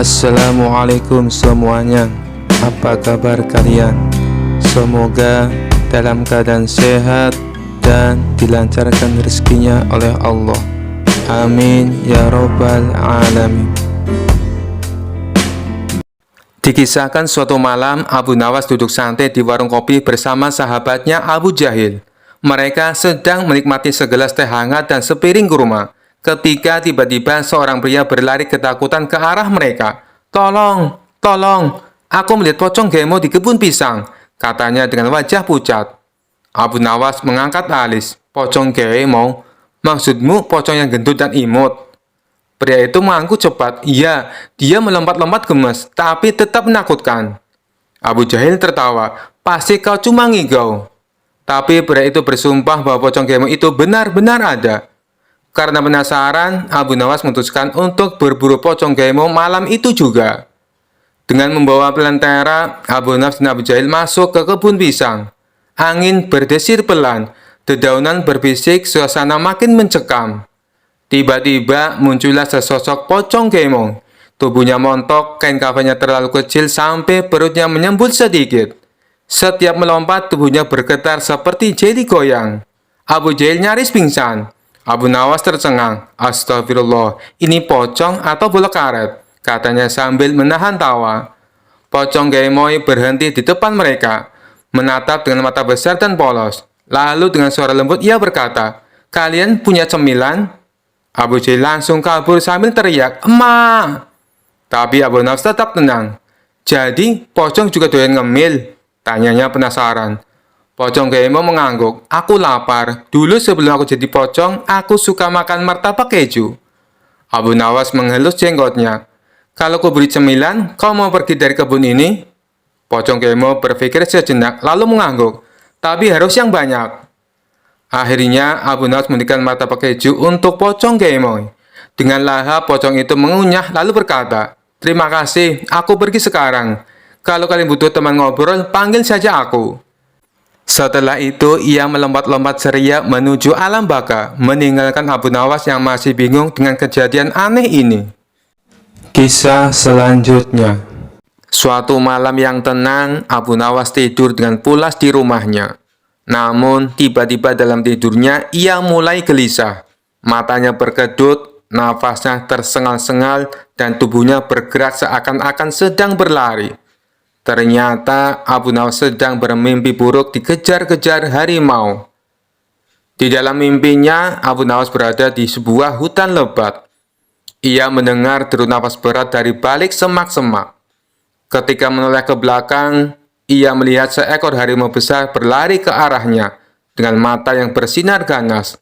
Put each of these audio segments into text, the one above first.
Assalamualaikum semuanya. Apa kabar kalian? Semoga dalam keadaan sehat dan dilancarkan rezekinya oleh Allah. Amin ya robbal alamin. Dikisahkan suatu malam Abu Nawas duduk santai di warung kopi bersama sahabatnya Abu Jahil. Mereka sedang menikmati segelas teh hangat dan sepiring kurma ketika tiba-tiba seorang pria berlari ketakutan ke arah mereka. "Tolong, tolong, aku melihat pocong gemo di kebun pisang," katanya dengan wajah pucat. Abu Nawas mengangkat alis. "Pocong gemo? Maksudmu pocong yang gendut dan imut?" Pria itu mengangguk cepat. "Iya, dia melompat-lompat gemes, tapi tetap menakutkan." Abu Jahil tertawa. "Pasti kau cuma ngigau." Tapi pria itu bersumpah bahwa pocong gemo itu benar-benar ada. Karena penasaran, Abu Nawas memutuskan untuk berburu pocong gemo malam itu juga. Dengan membawa lentera, Abu Nawas dan Abu Jahil masuk ke kebun pisang. Angin berdesir pelan, dedaunan berbisik, suasana makin mencekam. Tiba-tiba muncullah sesosok pocong gemo. Tubuhnya montok, kain kafannya terlalu kecil sampai perutnya menyembul sedikit. Setiap melompat, tubuhnya bergetar seperti jeli goyang. Abu Jahil nyaris pingsan. Abu Nawas tercengang. "Astagfirullah, ini pocong atau bola karet?" katanya sambil menahan tawa. Pocong gemoy berhenti di depan mereka, menatap dengan mata besar dan polos. Lalu dengan suara lembut ia berkata, "Kalian punya cemilan?" Abu Jahil langsung kabur sambil teriak, "Emak!" Tapi Abu Nawas tetap tenang. "Jadi, pocong juga doyan ngemil?" tanyanya penasaran. Pocong gemo mengangguk. "Aku lapar. Dulu sebelum aku jadi pocong, aku suka makan martabak keju." Abu Nawas mengelus jenggotnya. "Kalau ku beri cemilan, kau mau pergi dari kebun ini?" Pocong gemo berpikir sejenak, lalu mengangguk. "Tapi harus yang banyak." Akhirnya, Abu Nawas memberikan martabak keju untuk pocong gemo. Dengan lahap, pocong itu mengunyah lalu berkata, "Terima kasih, aku pergi sekarang. Kalau kalian butuh teman ngobrol, panggil saja aku." Setelah itu, ia melompat-lompat ceria menuju alam baka, meninggalkan Abu Nawas yang masih bingung dengan kejadian aneh ini. Kisah selanjutnya. Suatu malam yang tenang, Abu Nawas tidur dengan pulas di rumahnya. Namun, tiba-tiba dalam tidurnya, ia mulai gelisah. Matanya berkedut, nafasnya tersengal-sengal, dan tubuhnya bergerak seakan-akan sedang berlari. Ternyata Abu Nawas sedang bermimpi buruk dikejar-kejar harimau. Di dalam mimpinya, Abu Nawas berada di sebuah hutan lebat. Ia mendengar deru nafas berat dari balik semak-semak. Ketika menoleh ke belakang, ia melihat seekor harimau besar berlari ke arahnya dengan mata yang bersinar ganas.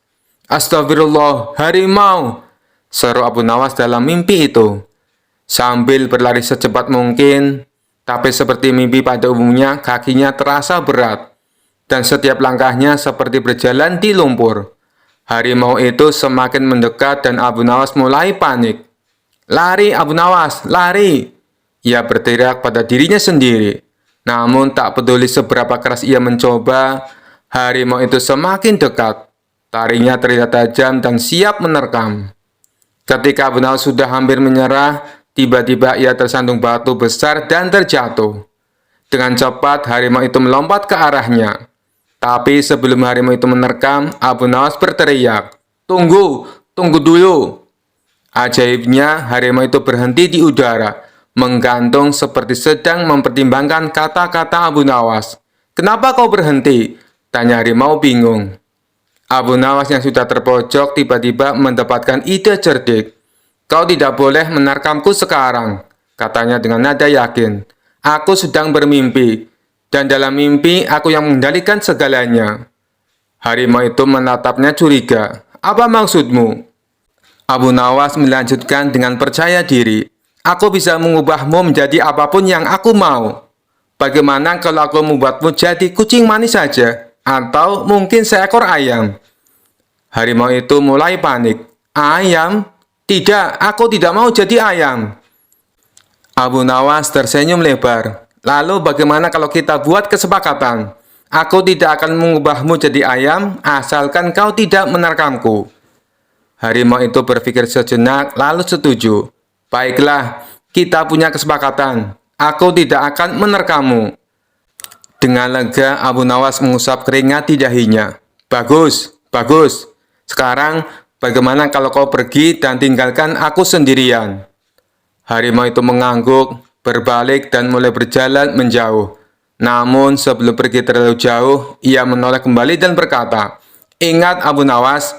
"Astagfirullah, harimau!" seru Abu Nawas dalam mimpi itu. Sambil berlari secepat mungkin, tapi seperti mimpi pada umumnya, kakinya terasa berat, dan setiap langkahnya seperti berjalan di lumpur. Harimau itu semakin mendekat dan Abu Nawas mulai panik. "Lari Abu Nawas, lari!" ia berteriak pada dirinya sendiri. Namun tak peduli seberapa keras ia mencoba, harimau itu semakin dekat. Taringnya terlihat tajam dan siap menerkam. Ketika Abu Nawas sudah hampir menyerah, tiba-tiba ia tersandung batu besar dan terjatuh. Dengan cepat, harimau itu melompat ke arahnya. Tapi sebelum harimau itu menerkam, Abu Nawas berteriak, "Tunggu, tunggu dulu!" Ajaibnya, harimau itu berhenti di udara, menggantung seperti sedang mempertimbangkan kata-kata Abu Nawas. "Kenapa kau berhenti?" tanya harimau bingung. Abu Nawas yang sudah terpojok tiba-tiba mendapatkan ide cerdik. "Kau tidak boleh menerkamku sekarang," katanya dengan nada yakin. "Aku sedang bermimpi, dan dalam mimpi aku yang mengendalikan segalanya." Harimau itu menatapnya curiga. "Apa maksudmu?" Abu Nawas melanjutkan dengan percaya diri. "Aku bisa mengubahmu menjadi apapun yang aku mau. Bagaimana kalau aku membuatmu jadi kucing manis saja, atau mungkin seekor ayam?" Harimau itu mulai panik. "Ayam? Tidak, aku tidak mau jadi ayam." Abu Nawas tersenyum lebar. "Lalu bagaimana kalau kita buat kesepakatan? Aku tidak akan mengubahmu jadi ayam, asalkan kau tidak menerkamku." Harimau itu berpikir sejenak, lalu setuju. "Baiklah, Kita punya kesepakatan. Aku tidak akan menerkammu. Dengan lega, Abu Nawas mengusap keringat di dahinya. Bagus, bagus. Sekarang, bagaimana kalau kau pergi dan tinggalkan aku sendirian? Harimau itu mengangguk, berbalik dan mulai berjalan menjauh. Namun sebelum pergi terlalu jauh, ia menoleh kembali dan berkata, "Ingat Abu Nawas,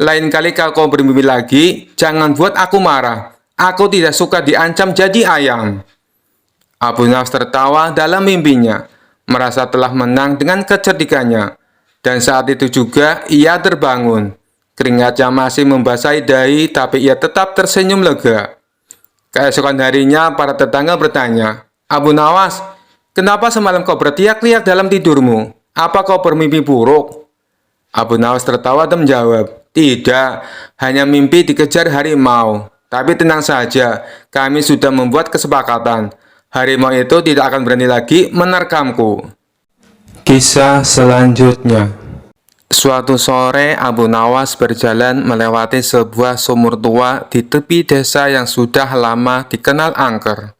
lain kali kalau kau bermimpi lagi, jangan buat aku marah. Aku tidak suka diancam jadi ayam." Abu Nawas tertawa dalam mimpinya, merasa telah menang dengan kecerdikannya. Dan saat itu juga ia terbangun. Keringatnya masih membasahi dahi, tapi ia tetap tersenyum lega. Keesokan harinya, para tetangga bertanya, "Abu Nawas, kenapa semalam kau berteriak-teriak dalam tidurmu? Apa kau bermimpi buruk?" Abu Nawas tertawa dan menjawab, "Tidak, hanya mimpi dikejar harimau. Tapi tenang saja, kami sudah membuat kesepakatan. Harimau itu tidak akan berani lagi menerkamku." Kisah selanjutnya. Suatu sore, Abu Nawas berjalan melewati sebuah sumur tua di tepi desa yang sudah lama dikenal angker.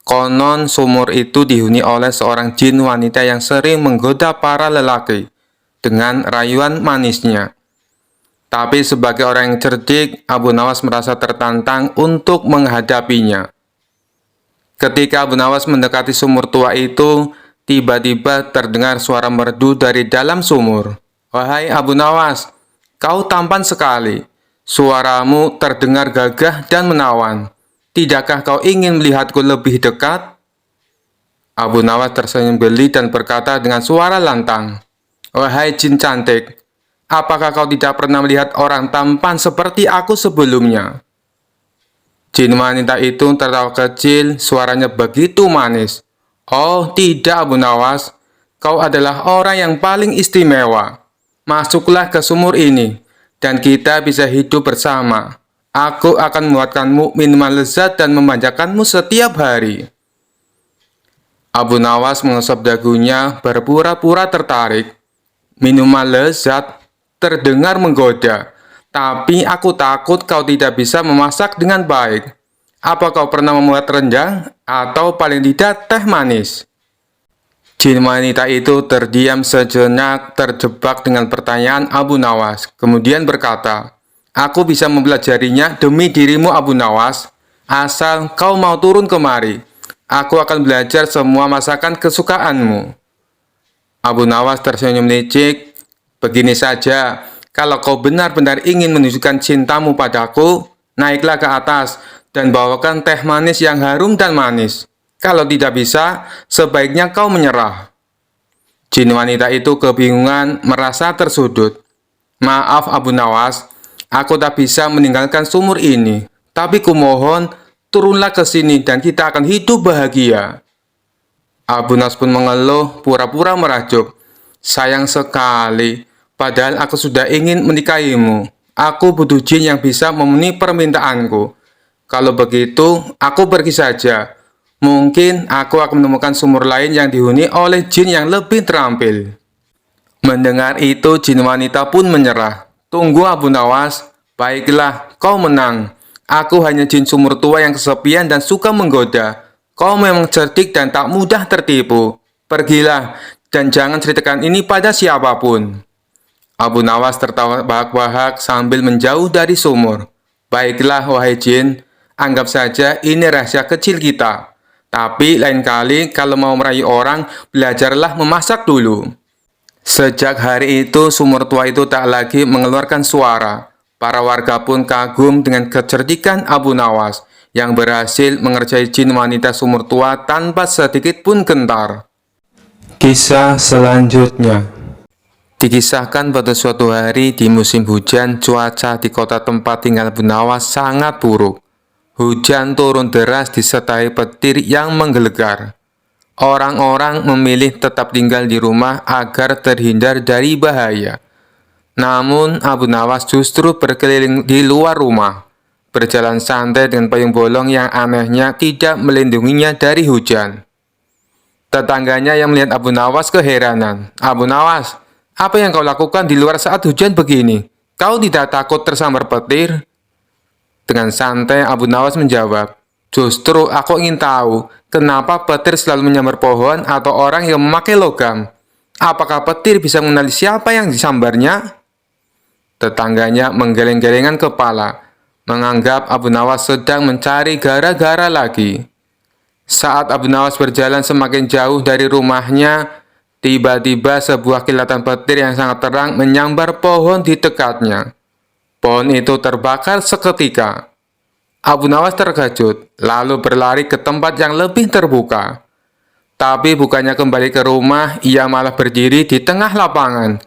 Konon sumur itu dihuni oleh seorang jin wanita yang sering menggoda para lelaki dengan rayuan manisnya. Tapi sebagai orang yang cerdik, Abu Nawas merasa tertantang untuk menghadapinya. Ketika Abu Nawas mendekati sumur tua itu, tiba-tiba terdengar suara merdu dari dalam sumur. "Wahai Abu Nawas, kau tampan sekali. Suaramu terdengar gagah dan menawan. Tidakkah kau ingin melihatku lebih dekat?" Abu Nawas tersenyum geli dan berkata dengan suara lantang, "Wahai jin cantik, apakah kau tidak pernah melihat orang tampan seperti aku sebelumnya?" Jin wanita itu tertawa kecil, suaranya begitu manis. "Oh tidak Abu Nawas, kau adalah orang yang paling istimewa. Masuklah ke sumur ini, dan kita bisa hidup bersama. Aku akan membuatkanmu minuman lezat dan memanjakanmu setiap hari." Abu Nawas mengusap dagunya, berpura-pura tertarik. "Minuman lezat terdengar menggoda, tapi aku takut kau tidak bisa memasak dengan baik. Apa kau pernah membuat rendang atau paling tidak teh manis?" Jin wanita itu terdiam sejenak, terjebak dengan pertanyaan Abu Nawas. Kemudian berkata, "Aku bisa mempelajarinya demi dirimu Abu Nawas, asal kau mau turun kemari. Aku akan belajar semua masakan kesukaanmu." Abu Nawas tersenyum licik. "Begini saja, kalau kau benar-benar ingin menunjukkan cintamu padaku, naiklah ke atas dan bawakan teh manis yang harum dan manis. Kalau tidak bisa, sebaiknya kau menyerah." Jin wanita itu kebingungan, merasa tersudut. "Maaf Abu Nawas, aku tak bisa meninggalkan sumur ini. Tapi kumohon, turunlah ke sini dan kita akan hidup bahagia." Abu Nawas pun mengeluh, pura-pura merajuk. "Sayang sekali, padahal aku sudah ingin menikahimu. Aku butuh jin yang bisa memenuhi permintaanku. Kalau begitu, aku pergi saja. Mungkin aku akan menemukan sumur lain yang dihuni oleh jin yang lebih terampil." Mendengar itu, jin wanita pun menyerah. "Tunggu Abu Nawas, baiklah, kau menang. Aku hanya jin sumur tua yang kesepian dan suka menggoda. Kau memang cerdik dan tak mudah tertipu. Pergilah, dan jangan ceritakan ini pada siapapun." Abu Nawas tertawa bahak-bahak sambil menjauh dari sumur. "Baiklah, wahai jin, anggap saja ini rahasia kecil kita. Tapi lain kali kalau mau merayu orang, belajarlah memasak dulu." Sejak hari itu, sumur tua itu tak lagi mengeluarkan suara. Para warga pun kagum dengan kecerdikan Abu Nawas yang berhasil mengerjai jin wanita sumur tua tanpa sedikit pun gentar. Kisah selanjutnya. Dikisahkan pada suatu hari di musim hujan, cuaca di kota tempat tinggal Abu Nawas sangat buruk. Hujan turun deras disertai petir yang menggelegar. Orang-orang memilih tetap tinggal di rumah agar terhindar dari bahaya. Namun, Abu Nawas justru berkeliling di luar rumah, berjalan santai dengan payung bolong yang anehnya tidak melindunginya dari hujan. Tetangganya yang melihat Abu Nawas keheranan. "Abu Nawas, apa yang kau lakukan di luar saat hujan begini? Kau tidak takut tersambar petir?" Dengan santai, Abu Nawas menjawab, Justru aku ingin tahu, kenapa petir selalu menyambar pohon atau orang yang memakai logam? Apakah petir bisa mengenali siapa yang disambarnya? Tetangganya menggeleng-gelengan kepala, menganggap Abu Nawas sedang mencari gara-gara lagi. Saat Abu Nawas berjalan semakin jauh dari rumahnya, tiba-tiba sebuah kilatan petir yang sangat terang menyambar pohon di dekatnya. Pohon itu terbakar seketika. Abu Nawas terkejut, lalu berlari ke tempat yang lebih terbuka. Tapi bukannya kembali ke rumah, ia malah berdiri di tengah lapangan,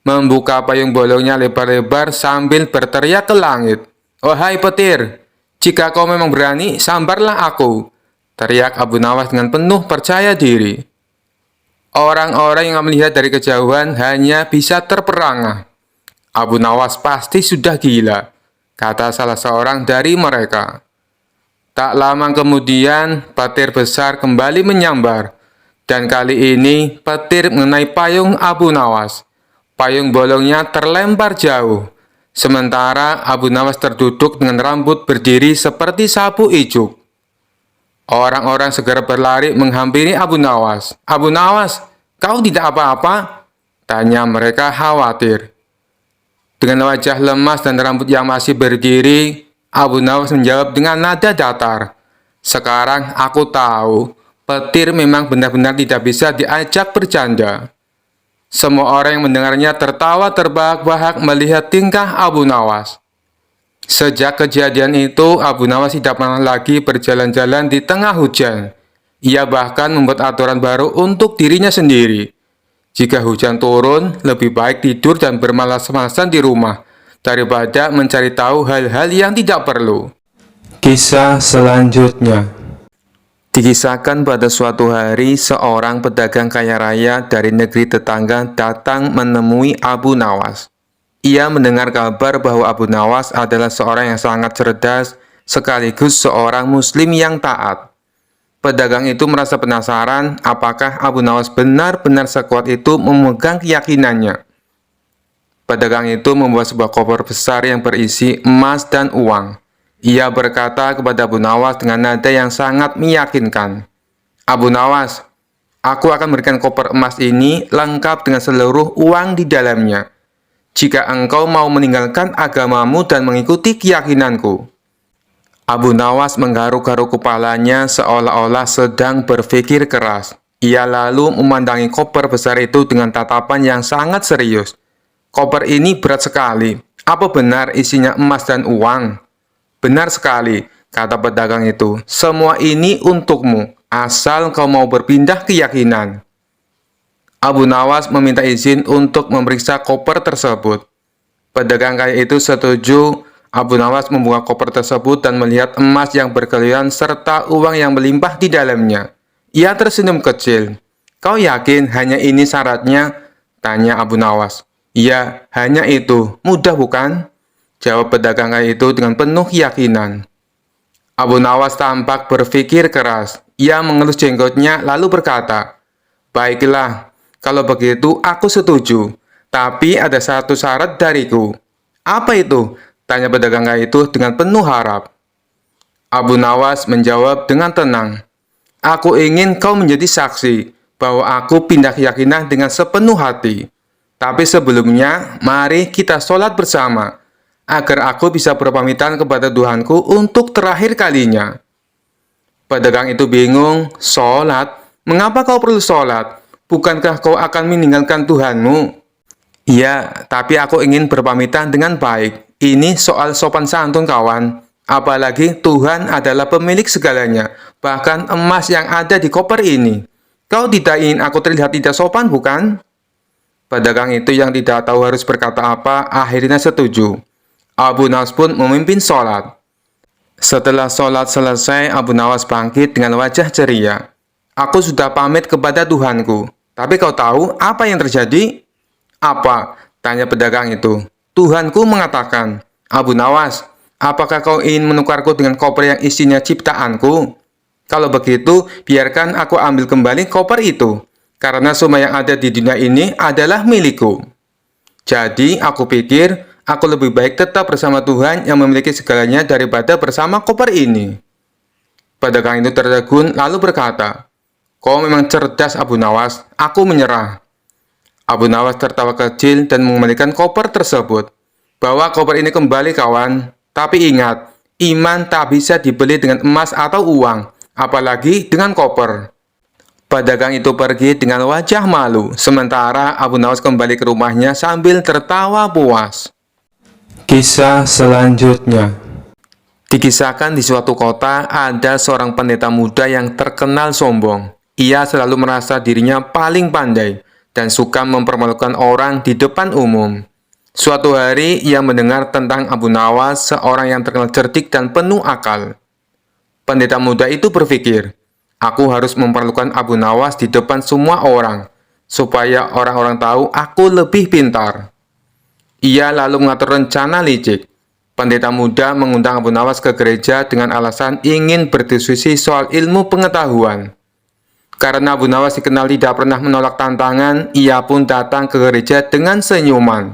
membuka payung bolongnya lebar-lebar sambil berteriak ke langit. "Wahai petir, jika kau memang berani, sambarlah aku," teriak Abu Nawas dengan penuh percaya diri. Orang-orang yang melihat dari kejauhan hanya bisa terperangah. "Abu Nawas pasti sudah gila," kata salah seorang dari mereka. Tak lama kemudian, petir besar kembali menyambar, dan kali ini petir mengenai payung Abu Nawas. Payung bolongnya terlempar jauh, sementara Abu Nawas terduduk dengan rambut berdiri seperti sapu ijuk. Orang-orang segera berlari menghampiri Abu Nawas. "Abu Nawas, kau tidak apa-apa?" tanya mereka khawatir. Dengan wajah lemas dan rambut yang masih berdiri, Abu Nawas menjawab dengan nada datar. "Sekarang aku tahu, petir memang benar-benar tidak bisa diajak bercanda." Semua orang yang mendengarnya tertawa terbahak-bahak melihat tingkah Abu Nawas. Sejak kejadian itu, Abu Nawas tidak pernah lagi berjalan-jalan di tengah hujan. Ia bahkan membuat aturan baru untuk dirinya sendiri. Jika hujan turun, lebih baik tidur dan bermalas-malasan di rumah, daripada mencari tahu hal-hal yang tidak perlu. Kisah selanjutnya dikisahkan pada suatu hari, seorang pedagang kaya raya dari negeri tetangga datang menemui Abu Nawas. Ia mendengar kabar bahwa Abu Nawas adalah seorang yang sangat cerdas, sekaligus seorang muslim yang taat. Pedagang itu merasa penasaran apakah Abu Nawas benar-benar sekuat itu memegang keyakinannya. Pedagang itu membawa sebuah koper besar yang berisi emas dan uang. Ia berkata kepada Abu Nawas dengan nada yang sangat meyakinkan, "Abu Nawas, aku akan memberikan koper emas ini lengkap dengan seluruh uang di dalamnya, jika engkau mau meninggalkan agamamu dan mengikuti keyakinanku." Abu Nawas menggaruk-garuk kepalanya seolah-olah sedang berpikir keras. Ia lalu memandangi koper besar itu dengan tatapan yang sangat serius. "Koper ini berat sekali. Apa benar isinya emas dan uang?" "Benar sekali," kata pedagang itu. "Semua ini untukmu, asal kau mau berpindah keyakinan." Abu Nawas meminta izin untuk memeriksa koper tersebut. Pedagang kaya itu setuju. Abu Nawas membuka koper tersebut dan melihat emas yang berkeliaran serta uang yang melimpah di dalamnya. Ia tersenyum kecil. "Kau yakin hanya ini syaratnya?" tanya Abu Nawas. "Iya, hanya itu. Mudah bukan?" jawab pedagang kaya itu dengan penuh keyakinan. Abu Nawas tampak berpikir keras. Ia mengelus jenggotnya lalu berkata, "Baiklah, kalau begitu aku setuju. Tapi ada satu syarat dariku." "Apa itu?" tanya pedagang kaya itu dengan penuh harap. Abu Nawas menjawab dengan tenang, "Aku ingin kau menjadi saksi bahwa aku pindah keyakinan dengan sepenuh hati. Tapi sebelumnya, mari kita sholat bersama, agar aku bisa berpamitan kepada Tuhanku untuk terakhir kalinya." Pedagang itu bingung. "Sholat? Mengapa kau perlu sholat? Bukankah kau akan meninggalkan Tuhanmu?" "Iya, tapi aku ingin berpamitan dengan baik. Ini soal sopan santun, kawan. Apalagi Tuhan adalah pemilik segalanya, bahkan emas yang ada di koper ini. Kau tidak ingin aku terlihat tidak sopan, bukan?" Pedagang itu yang tidak tahu harus berkata apa, akhirnya setuju. Abu Nawas pun memimpin sholat. Setelah sholat selesai, Abu Nawas bangkit dengan wajah ceria. "Aku sudah pamit kepada Tuhanku. Tapi kau tahu apa yang terjadi?" "Apa?" tanya pedagang itu. "Tuhanku mengatakan, 'Abu Nawas, apakah kau ingin menukarku dengan koper yang isinya ciptaanku? Kalau begitu, biarkan aku ambil kembali koper itu, karena semua yang ada di dunia ini adalah milikku. Jadi, aku pikir, aku lebih baik tetap bersama Tuhan yang memiliki segalanya daripada bersama koper ini.'" Pedagang itu tertegun lalu berkata, "Kau memang cerdas, Abu Nawas, aku menyerah." Abu Nawas tertawa kecil dan mengembalikan koper tersebut. "Bawa koper ini kembali, kawan. Tapi ingat, iman tak bisa dibeli dengan emas atau uang, apalagi dengan koper." Pedagang itu pergi dengan wajah malu, sementara Abu Nawas kembali ke rumahnya sambil tertawa puas. Kisah selanjutnya. Dikisahkan di suatu kota ada seorang pendeta muda yang terkenal sombong. Ia selalu merasa dirinya paling pandai dan suka mempermalukan orang di depan umum. Suatu hari ia mendengar tentang Abu Nawas, seorang yang terkenal cerdik dan penuh akal. Pendeta muda itu berpikir, "Aku harus mempermalukan Abu Nawas di depan semua orang, supaya orang-orang tahu aku lebih pintar." Ia lalu mengatur rencana licik. Pendeta muda mengundang Abu Nawas ke gereja dengan alasan ingin berdiskusi soal ilmu pengetahuan. Karena Abu Nawas dikenal tidak pernah menolak tantangan, ia pun datang ke gereja dengan senyuman.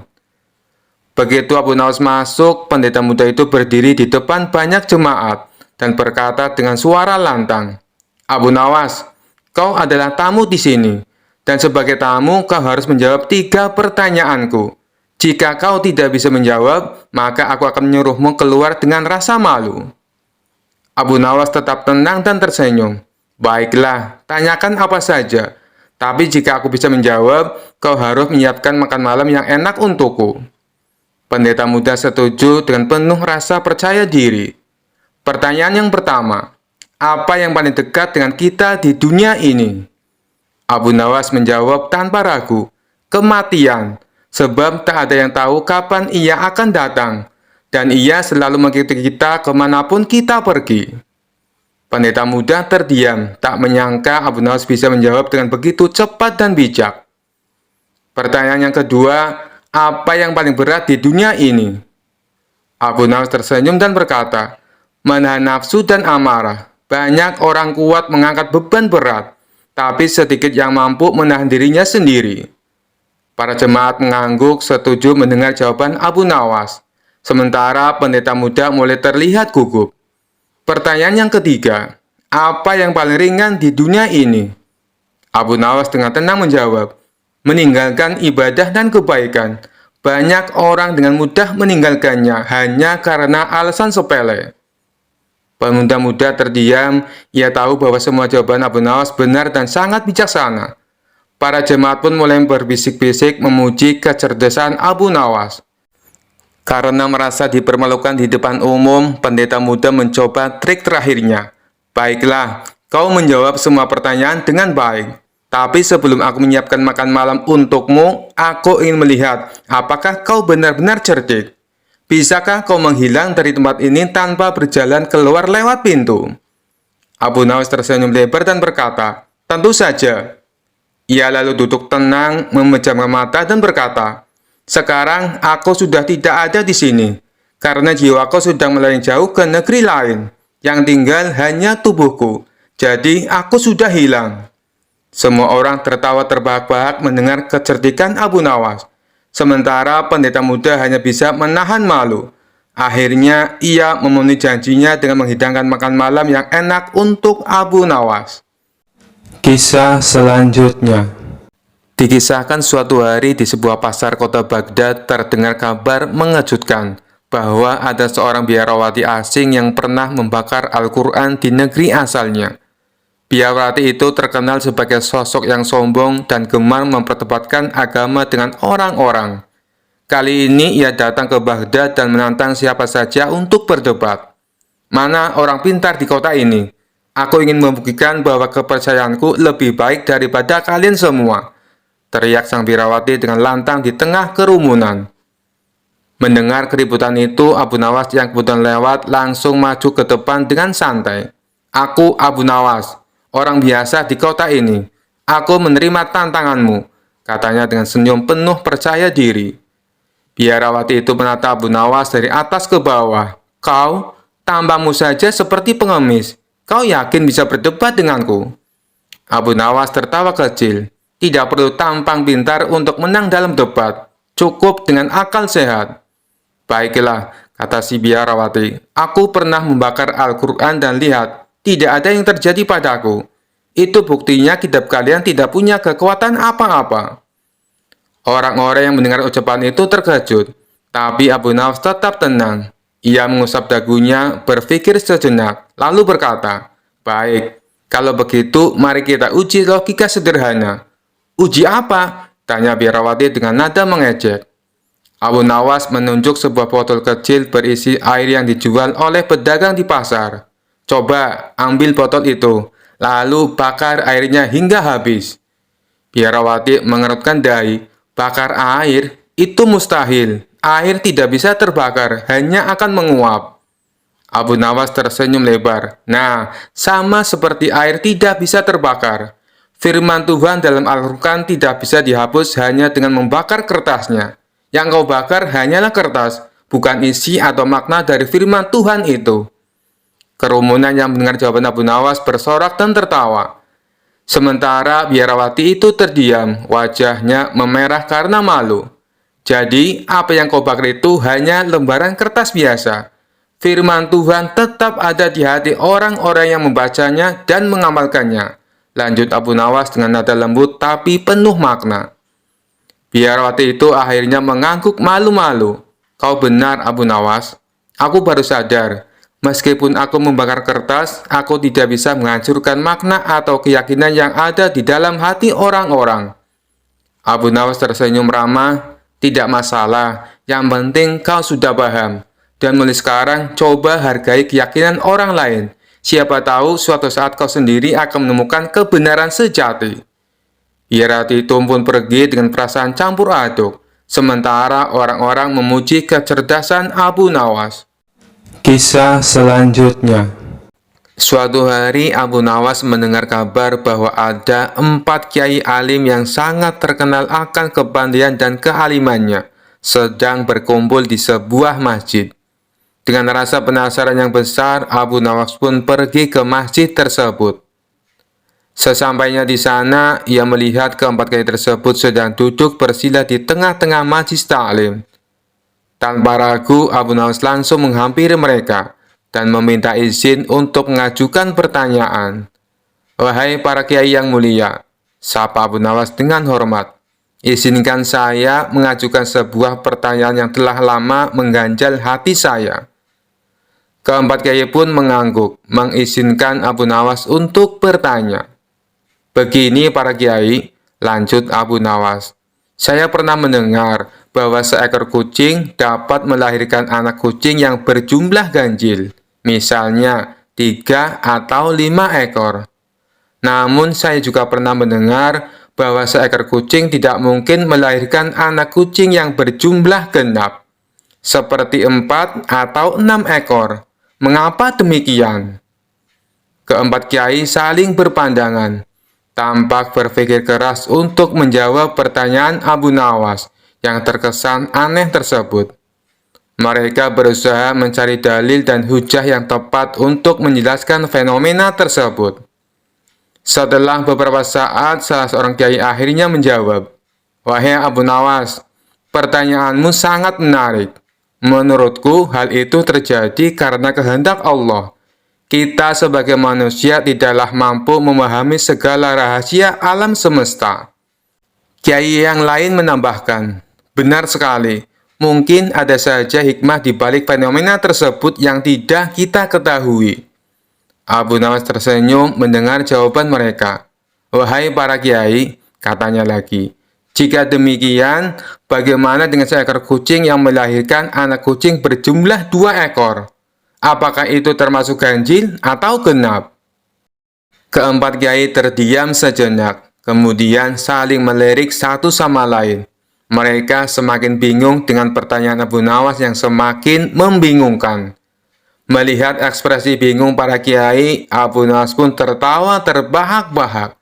Begitu Abu Nawas masuk, pendeta muda itu berdiri di depan banyak jemaat dan berkata dengan suara lantang, "Abu Nawas, kau adalah tamu di sini, dan sebagai tamu kau harus menjawab 3 pertanyaanku. Jika kau tidak bisa menjawab, maka aku akan menyuruhmu keluar dengan rasa malu." Abu Nawas tetap tenang dan tersenyum. "Baiklah, tanyakan apa saja. Tapi jika aku bisa menjawab, kau harus menyiapkan makan malam yang enak untukku." Pendeta muda setuju dengan penuh rasa percaya diri. Pertanyaan yang pertama, apa yang paling dekat dengan kita di dunia ini? Abu Nawas menjawab tanpa ragu, "Kematian, sebab tak ada yang tahu kapan ia akan datang, dan ia selalu mengikuti kita kemanapun kita pergi." Pendeta muda terdiam, tak menyangka Abu Nawas bisa menjawab dengan begitu cepat dan bijak. Pertanyaan yang kedua, apa yang paling berat di dunia ini? Abu Nawas tersenyum dan berkata, "Menahan nafsu dan amarah. Banyak orang kuat mengangkat beban berat, tapi sedikit yang mampu menahan dirinya sendiri." Para jemaat mengangguk setuju mendengar jawaban Abu Nawas. Sementara pendeta muda mulai terlihat gugup. Pertanyaan yang ketiga, apa yang paling ringan di dunia ini? Abu Nawas dengan tenang menjawab, "Meninggalkan ibadah dan kebaikan. Banyak orang dengan mudah meninggalkannya hanya karena alasan sepele." Pemuda muda terdiam, ia tahu bahwa semua jawaban Abu Nawas benar dan sangat bijaksana. Para jemaat pun mulai berbisik-bisik memuji kecerdasan Abu Nawas. Karena merasa dipermalukan di depan umum, pendeta muda mencoba trik terakhirnya. "Baiklah, kau menjawab semua pertanyaan dengan baik. Tapi sebelum aku menyiapkan makan malam untukmu, aku ingin melihat apakah kau benar-benar cerdik. Bisakah kau menghilang dari tempat ini tanpa berjalan keluar lewat pintu?" Abu Nawas tersenyum lebar dan berkata, "Tentu saja." Ia lalu duduk tenang, memejamkan mata dan berkata, "Sekarang aku sudah tidak ada di sini, karena jiwaku sudah melayang jauh ke negeri lain, yang tinggal hanya tubuhku. Jadi aku sudah hilang." Semua orang tertawa terbahak-bahak mendengar kecerdikan Abu Nawas. Sementara pendeta muda hanya bisa menahan malu. Akhirnya, ia memenuhi janjinya dengan menghidangkan makan malam yang enak untuk Abu Nawas. Kisah selanjutnya. Dikisahkan suatu hari di sebuah pasar kota Baghdad terdengar kabar mengejutkan bahwa ada seorang biarawati asing yang pernah membakar Al-Quran di negeri asalnya. Biarawati itu terkenal sebagai sosok yang sombong dan gemar memperdebatkan agama dengan orang-orang. Kali ini ia datang ke Baghdad dan menantang siapa saja untuk berdebat. "Mana orang pintar di kota ini? Aku ingin membuktikan bahwa kepercayaanku lebih baik daripada kalian semua," teriak sang biarawati dengan lantang di tengah kerumunan. Mendengar keributan itu, Abu Nawas yang kebetulan lewat langsung maju ke depan dengan santai. "Aku Abu Nawas, orang biasa di kota ini. Aku menerima tantanganmu," katanya dengan senyum penuh percaya diri. Biarawati itu menatap Abu Nawas dari atas ke bawah. "Kau, tampangmu saja seperti pengemis. Kau yakin bisa berdebat denganku?" Abu Nawas tertawa kecil. "Tidak perlu tampang pintar untuk menang dalam debat. Cukup dengan akal sehat." "Baiklah," kata si biarawati. "Aku pernah membakar Al-Quran dan lihat tidak ada yang terjadi padaku. Itu buktinya kitab kalian tidak punya kekuatan apa-apa." Orang-orang yang mendengar ucapan itu terkejut, tapi Abu Nawas tetap tenang. Ia mengusap dagunya, berpikir sejenak, lalu berkata, "Baik, kalau begitu mari kita uji logika sederhana." "Uji apa?" tanya biarawati dengan nada mengejek. Abu Nawas menunjuk sebuah botol kecil berisi air yang dijual oleh pedagang di pasar. "Coba ambil botol itu, lalu bakar airnya hingga habis." Biarawati mengerutkan dahi. "Bakar air? Itu mustahil. Air tidak bisa terbakar, hanya akan menguap." Abu Nawas tersenyum lebar. "Nah, sama seperti air tidak bisa terbakar. Firman Tuhan dalam Al-Quran tidak bisa dihapus hanya dengan membakar kertasnya. Yang kau bakar hanyalah kertas, bukan isi atau makna dari firman Tuhan itu." Kerumunan yang mendengar jawaban Abu Nawas bersorak dan tertawa. Sementara biarawati itu terdiam, wajahnya memerah karena malu. "Jadi, apa yang kau bakar itu hanya lembaran kertas biasa. Firman Tuhan tetap ada di hati orang-orang yang membacanya dan mengamalkannya," lanjut Abu Nawas dengan nada lembut tapi penuh makna. Biarawati itu akhirnya mengangguk malu-malu. "Kau benar, Abu Nawas. Aku baru sadar. Meskipun aku membakar kertas, aku tidak bisa menghancurkan makna atau keyakinan yang ada di dalam hati orang-orang." Abu Nawas tersenyum ramah. "Tidak masalah, yang penting kau sudah paham. Dan mulai sekarang, coba hargai keyakinan orang lain. Siapa tahu suatu saat kau sendiri akan menemukan kebenaran sejati." Biarawati itu pun pergi dengan perasaan campur aduk. Sementara orang-orang memuji kecerdasan Abu Nawas. Kisah selanjutnya. Suatu hari Abu Nawas mendengar kabar bahwa ada 4 kiai alim yang sangat terkenal akan kepandaian dan kealimannya sedang berkumpul di sebuah masjid. Dengan rasa penasaran yang besar, Abu Nawas pun pergi ke masjid tersebut. Sesampainya di sana, ia melihat keempat kiai tersebut sedang duduk bersila di tengah-tengah majlis taklim. Tanpa ragu, Abu Nawas langsung menghampiri mereka dan meminta izin untuk mengajukan pertanyaan. "Wahai para kiai yang mulia," sapa Abu Nawas dengan hormat, "izinkan saya mengajukan sebuah pertanyaan yang telah lama mengganjal hati saya." Keempat kiai pun mengangguk, mengizinkan Abu Nawas untuk bertanya. "Begini para kiai," lanjut Abu Nawas, "saya pernah mendengar bahwa seekor kucing dapat melahirkan anak kucing yang berjumlah ganjil, misalnya 3 atau 5 ekor. Namun saya juga pernah mendengar bahwa seekor kucing tidak mungkin melahirkan anak kucing yang berjumlah genap, seperti 4 atau 6 ekor. Mengapa demikian?" Keempat kiai saling berpandangan, tampak berpikir keras untuk menjawab pertanyaan Abu Nawas yang terkesan aneh tersebut. Mereka berusaha mencari dalil dan hujah yang tepat untuk menjelaskan fenomena tersebut. Setelah beberapa saat, salah seorang kiai akhirnya menjawab, "Wahai Abu Nawas, pertanyaanmu sangat menarik. Menurutku, hal itu terjadi karena kehendak Allah. Kita sebagai manusia tidaklah mampu memahami segala rahasia alam semesta." Kiai yang lain menambahkan, "Benar sekali. Mungkin ada saja hikmah di balik fenomena tersebut yang tidak kita ketahui." Abu Nawas tersenyum mendengar jawaban mereka. "Wahai para kiai," katanya lagi, "jika demikian, bagaimana dengan seekor kucing yang melahirkan anak kucing berjumlah 2 ekor? Apakah itu termasuk ganjil atau genap?" Keempat kiai terdiam sejenak, kemudian saling melirik satu sama lain. Mereka semakin bingung dengan pertanyaan Abu Nawas yang semakin membingungkan. Melihat ekspresi bingung para kiai, Abu Nawas pun tertawa terbahak-bahak.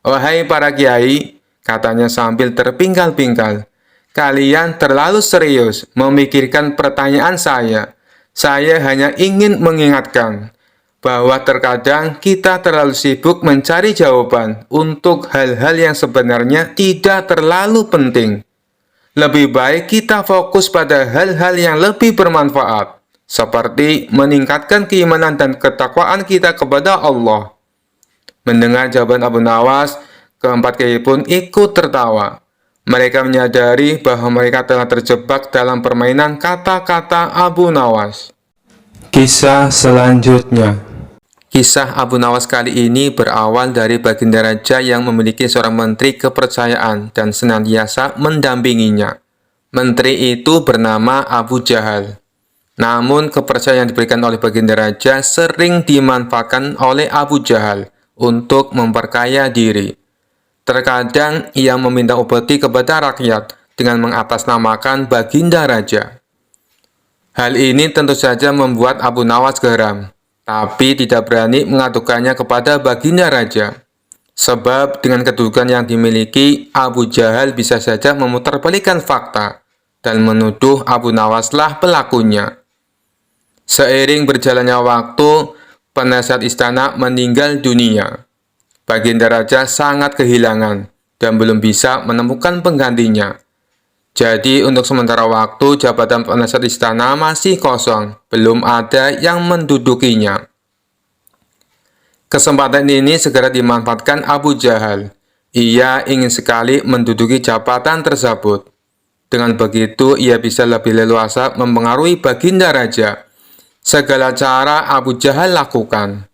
"Wahai para kiai," katanya sambil terpingkal-pingkal, "kalian terlalu serius memikirkan pertanyaan saya. Saya hanya ingin mengingatkan bahwa terkadang kita terlalu sibuk mencari jawaban untuk hal-hal yang sebenarnya tidak terlalu penting. Lebih baik kita fokus pada hal-hal yang lebih bermanfaat. seperti meningkatkan keimanan dan ketakwaan kita kepada Allah. Mendengar jawaban Abu Nawas, keempat kiai pun ikut tertawa. Mereka menyadari bahwa mereka telah terjebak dalam permainan kata-kata Abu Nawas. Kisah selanjutnya. Kisah Abu Nawas kali ini berawal dari Baginda Raja yang memiliki seorang menteri kepercayaan dan senantiasa mendampinginya. Menteri itu bernama Abu Jahal. Namun kepercayaan yang diberikan oleh Baginda Raja sering dimanfaatkan oleh Abu Jahal untuk memperkaya diri. Terkadang ia meminta upeti kepada rakyat dengan mengatasnamakan Baginda Raja. Hal ini tentu saja membuat Abu Nawas geram, tapi tidak berani mengadukannya kepada Baginda Raja. Sebab dengan kedudukan yang dimiliki, Abu Jahal bisa saja memutarbalikkan fakta dan menuduh Abu Nawaslah pelakunya. Seiring berjalannya waktu, penasihat istana meninggal dunia. Baginda Raja sangat kehilangan dan belum bisa menemukan penggantinya. Jadi untuk sementara waktu jabatan penasihat istana masih kosong, belum ada yang mendudukinya. Kesempatan ini segera dimanfaatkan Abu Jahal. Ia ingin sekali menduduki jabatan tersebut. Dengan begitu ia bisa lebih leluasa mempengaruhi Baginda Raja. Segala cara Abu Jahal lakukan.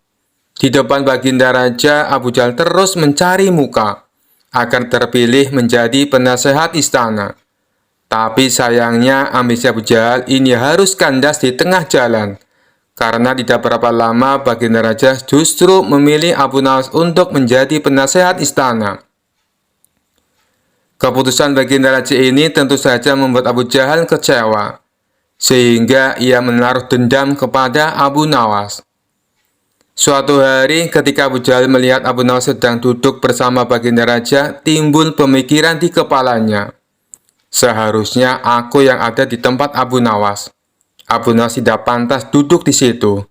Di depan Baginda Raja, Abu Jahal terus mencari muka agar terpilih menjadi penasehat istana. Tapi sayangnya ambisi Abu Jahal ini harus kandas di tengah jalan. Karena tidak berapa lama Baginda Raja justru memilih Abu Nawas untuk menjadi penasehat istana. Keputusan Baginda Raja ini tentu saja membuat Abu Jahal kecewa, sehingga ia menaruh dendam kepada Abu Nawas. Suatu hari ketika Abu Jahal melihat Abu Nawas sedang duduk bersama Baginda Raja, timbul pemikiran di kepalanya. Seharusnya aku yang ada di tempat Abu Nawas. Abu Nawas tidak pantas duduk di situ.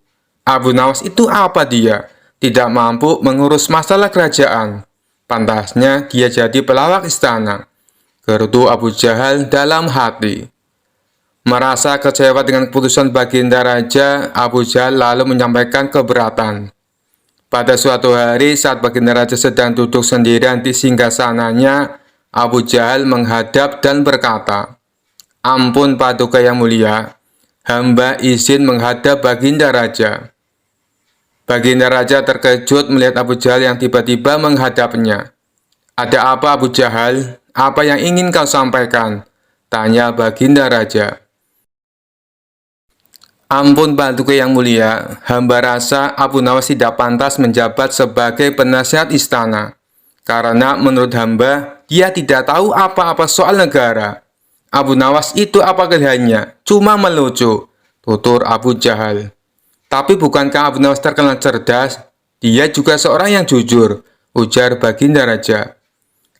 Abu Nawas itu apa dia? Tidak mampu mengurus masalah kerajaan. Pantasnya dia jadi pelawak istana. Gerutu Abu Jahal dalam hati. Merasa kecewa dengan keputusan Baginda Raja, Abu Jahal lalu menyampaikan keberatan. Pada suatu hari saat Baginda Raja sedang duduk sendirian di singgasananya, Abu Jahal menghadap dan berkata, "Ampun Paduka yang mulia, hamba izin menghadap Baginda Raja." Baginda Raja terkejut melihat Abu Jahal yang tiba-tiba menghadapnya. "Ada apa Abu Jahal? Apa yang ingin kau sampaikan?" tanya Baginda Raja. "Ampun Paduka yang mulia, hamba rasa Abu Nawas tidak pantas menjabat sebagai penasihat istana. Karena menurut hamba, dia tidak tahu apa-apa soal negara. Abu Nawas itu apa kaliannya? Cuma melucu," tutur Abu Jahal. "Tapi bukankah Abu Nawas terkenal cerdas? Dia juga seorang yang jujur," ujar Baginda Raja.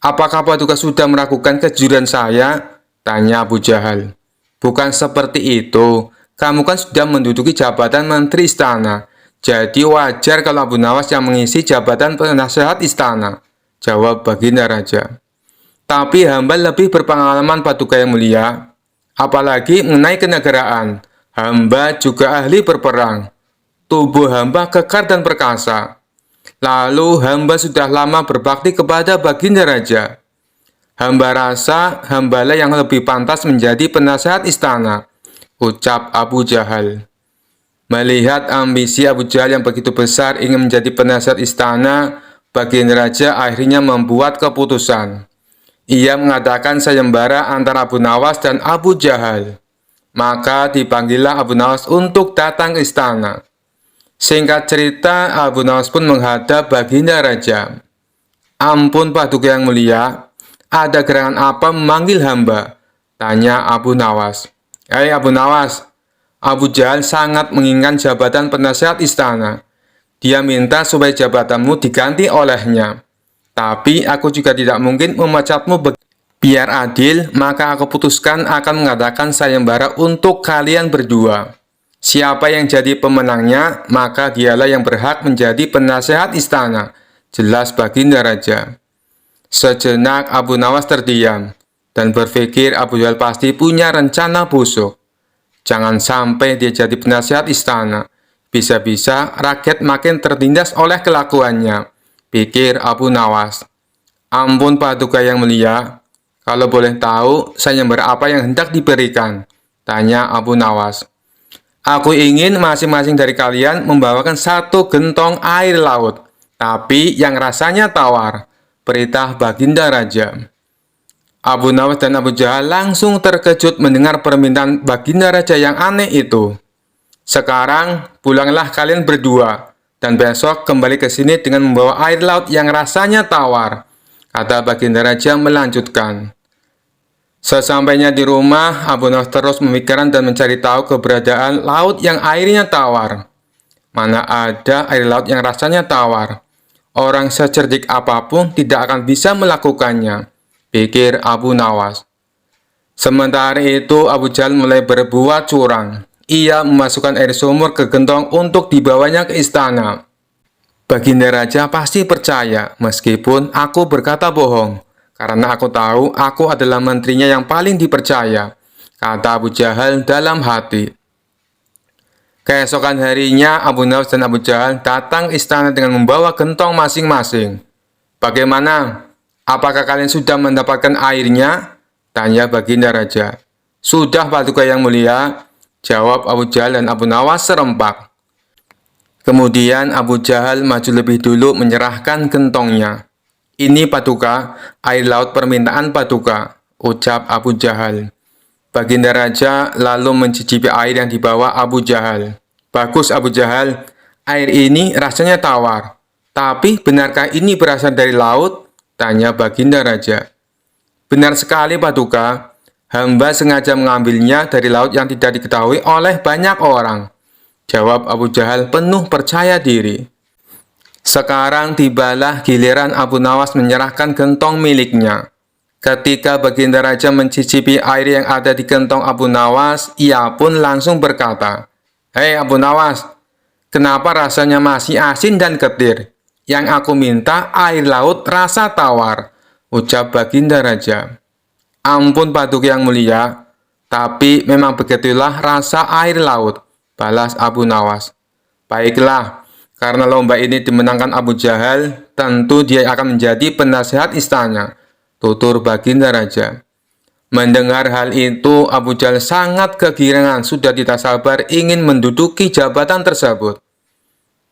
"Apakah Paduka sudah meragukan kejujuran saya?" tanya Abu Jahal. "Bukan seperti itu. Kamu kan sudah menduduki jabatan menteri istana. Jadi wajar kalau Abu Nawas yang mengisi jabatan penasehat istana," jawab Baginda Raja. "Tapi hamba lebih berpengalaman Paduka yang mulia. Apalagi mengenai kenegaraan. Hamba juga ahli berperang. Tubuh hamba kekar dan perkasa. Lalu hamba sudah lama berbakti kepada Baginda Raja. Hamba rasa hambalah yang lebih pantas menjadi penasehat istana," ucap Abu Jahal. Melihat ambisi Abu Jahal yang begitu besar ingin menjadi penasihat istana, Baginda Raja akhirnya membuat keputusan. Ia mengadakan sayembara antara Abu Nawas dan Abu Jahal. Maka dipanggillah Abu Nawas untuk datang ke istana. Singkat cerita, Abu Nawas pun menghadap Baginda Raja. "Ampun Paduka yang mulia, ada gerangan apa memanggil hamba?" tanya Abu Nawas. "Hei Abu Nawas, Abu Jahal sangat menginginkan jabatan penasehat istana. Dia minta supaya jabatanmu diganti olehnya. Tapi aku juga tidak mungkin memecatmu. Biar adil, maka aku putuskan akan mengadakan sayembara untuk kalian berdua. Siapa yang jadi pemenangnya, maka dialah yang berhak menjadi penasehat istana," jelas Baginda Raja. Sejenak Abu Nawas terdiam dan berpikir Abu Jahal pasti punya rencana busuk. Jangan sampai dia jadi penasihat istana. Bisa-bisa rakyat makin tertindas oleh kelakuannya, pikir Abu Nawas. Ampun Paduka yang mulia, kalau boleh tahu, sayembara apa yang hendak diberikan? Tanya Abu Nawas. Aku ingin masing-masing dari kalian membawakan 1 gentong air laut, tapi yang rasanya tawar. Perintah Baginda Raja. Abu Nawas dan Abu Jahal langsung terkejut mendengar permintaan Baginda Raja yang aneh itu. Sekarang pulanglah kalian berdua, dan besok kembali ke sini dengan membawa air laut yang rasanya tawar, kata Baginda Raja melanjutkan. Sesampainya di rumah, Abu Nawas terus memikirkan dan mencari tahu keberadaan laut yang airnya tawar. Mana ada air laut yang rasanya tawar? Orang secerdik apapun tidak akan bisa melakukannya, pikir Abu Nawas. Sementara itu, Abu Jahal mulai berbuat curang. Ia memasukkan air sumur ke gentong untuk dibawanya ke istana. Baginda Raja pasti percaya meskipun aku berkata bohong, karena aku tahu aku adalah menterinya yang paling dipercaya, kata Abu Jahal dalam hati. Keesokan harinya, Abu Nawas dan Abu Jahal datang ke istana dengan membawa gentong masing-masing. Bagaimana? Apakah kalian sudah mendapatkan airnya? Tanya Baginda Raja. Sudah Paduka yang mulia, jawab Abu Jahal dan Abu Nawas serempak. Kemudian Abu Jahal maju lebih dulu menyerahkan gentongnya. Ini Paduka, air laut permintaan Paduka, ucap Abu Jahal. Baginda Raja lalu mencicipi air yang dibawa Abu Jahal. Bagus Abu Jahal, air ini rasanya tawar. Tapi benarkah ini berasal dari laut? Tanya Baginda Raja. Benar sekali Paduka, hamba sengaja mengambilnya dari laut yang tidak diketahui oleh banyak orang, jawab Abu Jahal penuh percaya diri. Sekarang tibalah giliran Abu Nawas menyerahkan gentong miliknya. Ketika Baginda Raja mencicipi air yang ada di gentong Abu Nawas, ia pun langsung berkata, Hei Abu Nawas, kenapa rasanya masih asin dan getir? Yang aku minta air laut rasa tawar, ucap Baginda Raja. Ampun Paduka yang mulia, tapi memang begitulah rasa air laut, balas Abu Nawas. Baiklah, karena lomba ini dimenangkan Abu Jahal, tentu dia akan menjadi penasehat istana, tutur Baginda Raja. Mendengar hal itu, Abu Jahal sangat kegirangan, sudah tidak sabar ingin menduduki jabatan tersebut.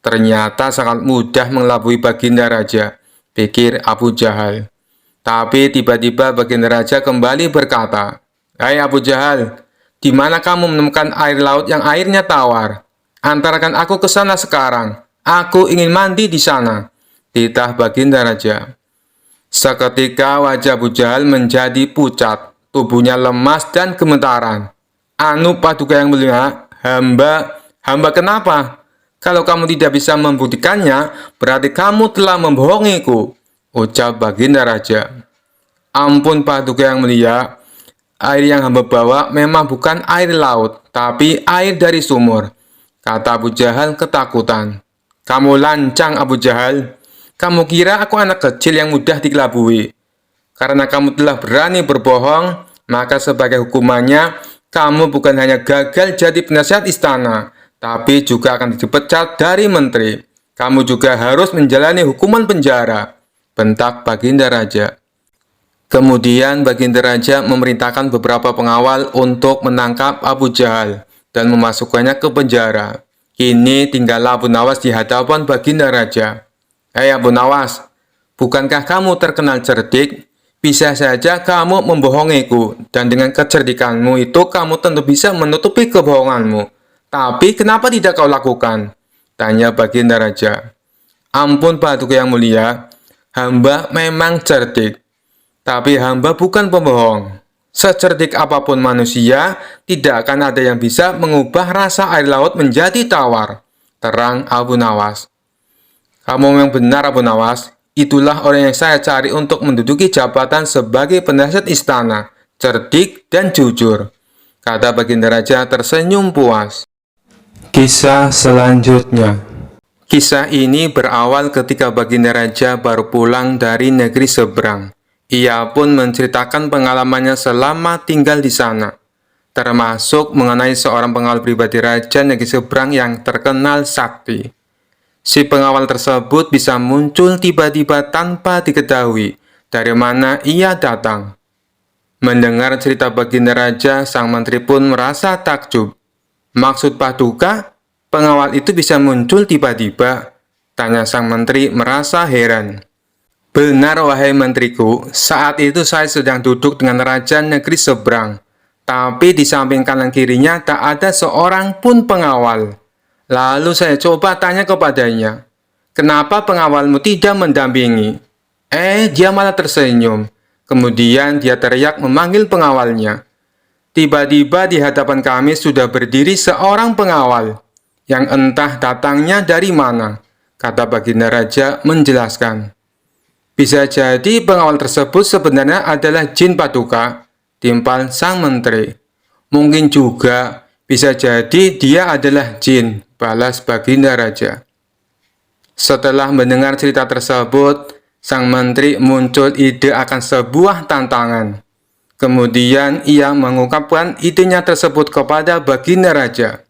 Ternyata sangat mudah mengelabui Baginda Raja, pikir Abu Jahal. Tapi tiba-tiba Baginda Raja kembali berkata, Hai Abu Jahal, di mana kamu menemukan air laut yang airnya tawar? Antarkan aku ke sana sekarang, aku ingin mandi di sana, titah Baginda Raja. Seketika wajah Abu Jahal menjadi pucat, tubuhnya lemas dan gemetaran. Anu Paduka yang mulia, hamba kenapa? Kalau kamu tidak bisa membuktikannya, berarti kamu telah membohongiku, ucap Baginda Raja. Ampun Paduka yang mulia, air yang hamba bawa memang bukan air laut, tapi air dari sumur, kata Abu Jahal ketakutan. Kamu lancang Abu Jahal. Kamu kira aku anak kecil yang mudah dikelabui? Karena kamu telah berani berbohong, maka sebagai hukumannya, kamu bukan hanya gagal jadi penasihat istana, tapi juga akan dipecat dari menteri. Kamu juga harus menjalani hukuman penjara, bentak Baginda Raja. Kemudian Baginda Raja memerintahkan beberapa pengawal untuk menangkap Abu Jahal dan memasukkannya ke penjara. Kini tinggallah Abu Nawas di hadapan Baginda Raja. Hei Abu Nawas, bukankah kamu terkenal cerdik? Bisa saja kamu membohongiku, dan dengan kecerdikanmu itu kamu tentu bisa menutupi kebohonganmu. Tapi kenapa tidak kau lakukan? Tanya Baginda Raja. Ampun Paduka yang mulia, hamba memang cerdik, tapi hamba bukan pembohong. Secerdik apapun manusia, tidak akan ada yang bisa mengubah rasa air laut menjadi tawar, terang Abu Nawas. Kamu memang benar Abu Nawas, itulah orang yang saya cari untuk menduduki jabatan sebagai penasihat istana, cerdik dan jujur, kata Baginda Raja tersenyum puas. Kisah selanjutnya. Kisah ini berawal ketika Baginda Raja baru pulang dari negeri seberang. Ia pun menceritakan pengalamannya selama tinggal di sana. termasuk mengenai seorang pengawal pribadi Raja Negeri Seberang yang terkenal sakti. Si pengawal tersebut bisa muncul tiba-tiba tanpa diketahui dari mana ia datang. Mendengar cerita baginda raja, sang menteri pun merasa takjub. "Maksud Paduka, pengawal itu bisa muncul tiba-tiba?" tanya sang menteri merasa heran. "Benar, wahai menteriku, saat itu saya sedang duduk dengan Raja Negeri Seberang. Tapi di samping kanan kirinya tak ada seorang pun pengawal. Lalu saya coba tanya kepadanya, 'Kenapa pengawalmu tidak mendampingi?' Dia malah tersenyum. Kemudian dia teriak memanggil pengawalnya. Tiba-tiba di hadapan kami sudah berdiri seorang pengawal, yang entah datangnya dari mana," kata baginda raja menjelaskan. "Bisa jadi pengawal tersebut sebenarnya adalah jin, Paduka," timpal sang menteri. "Mungkin juga bisa jadi dia adalah jin," balas baginda raja. Setelah mendengar cerita tersebut, sang menteri muncul ide akan sebuah tantangan. Kemudian ia mengungkapkan idenya tersebut kepada baginda raja.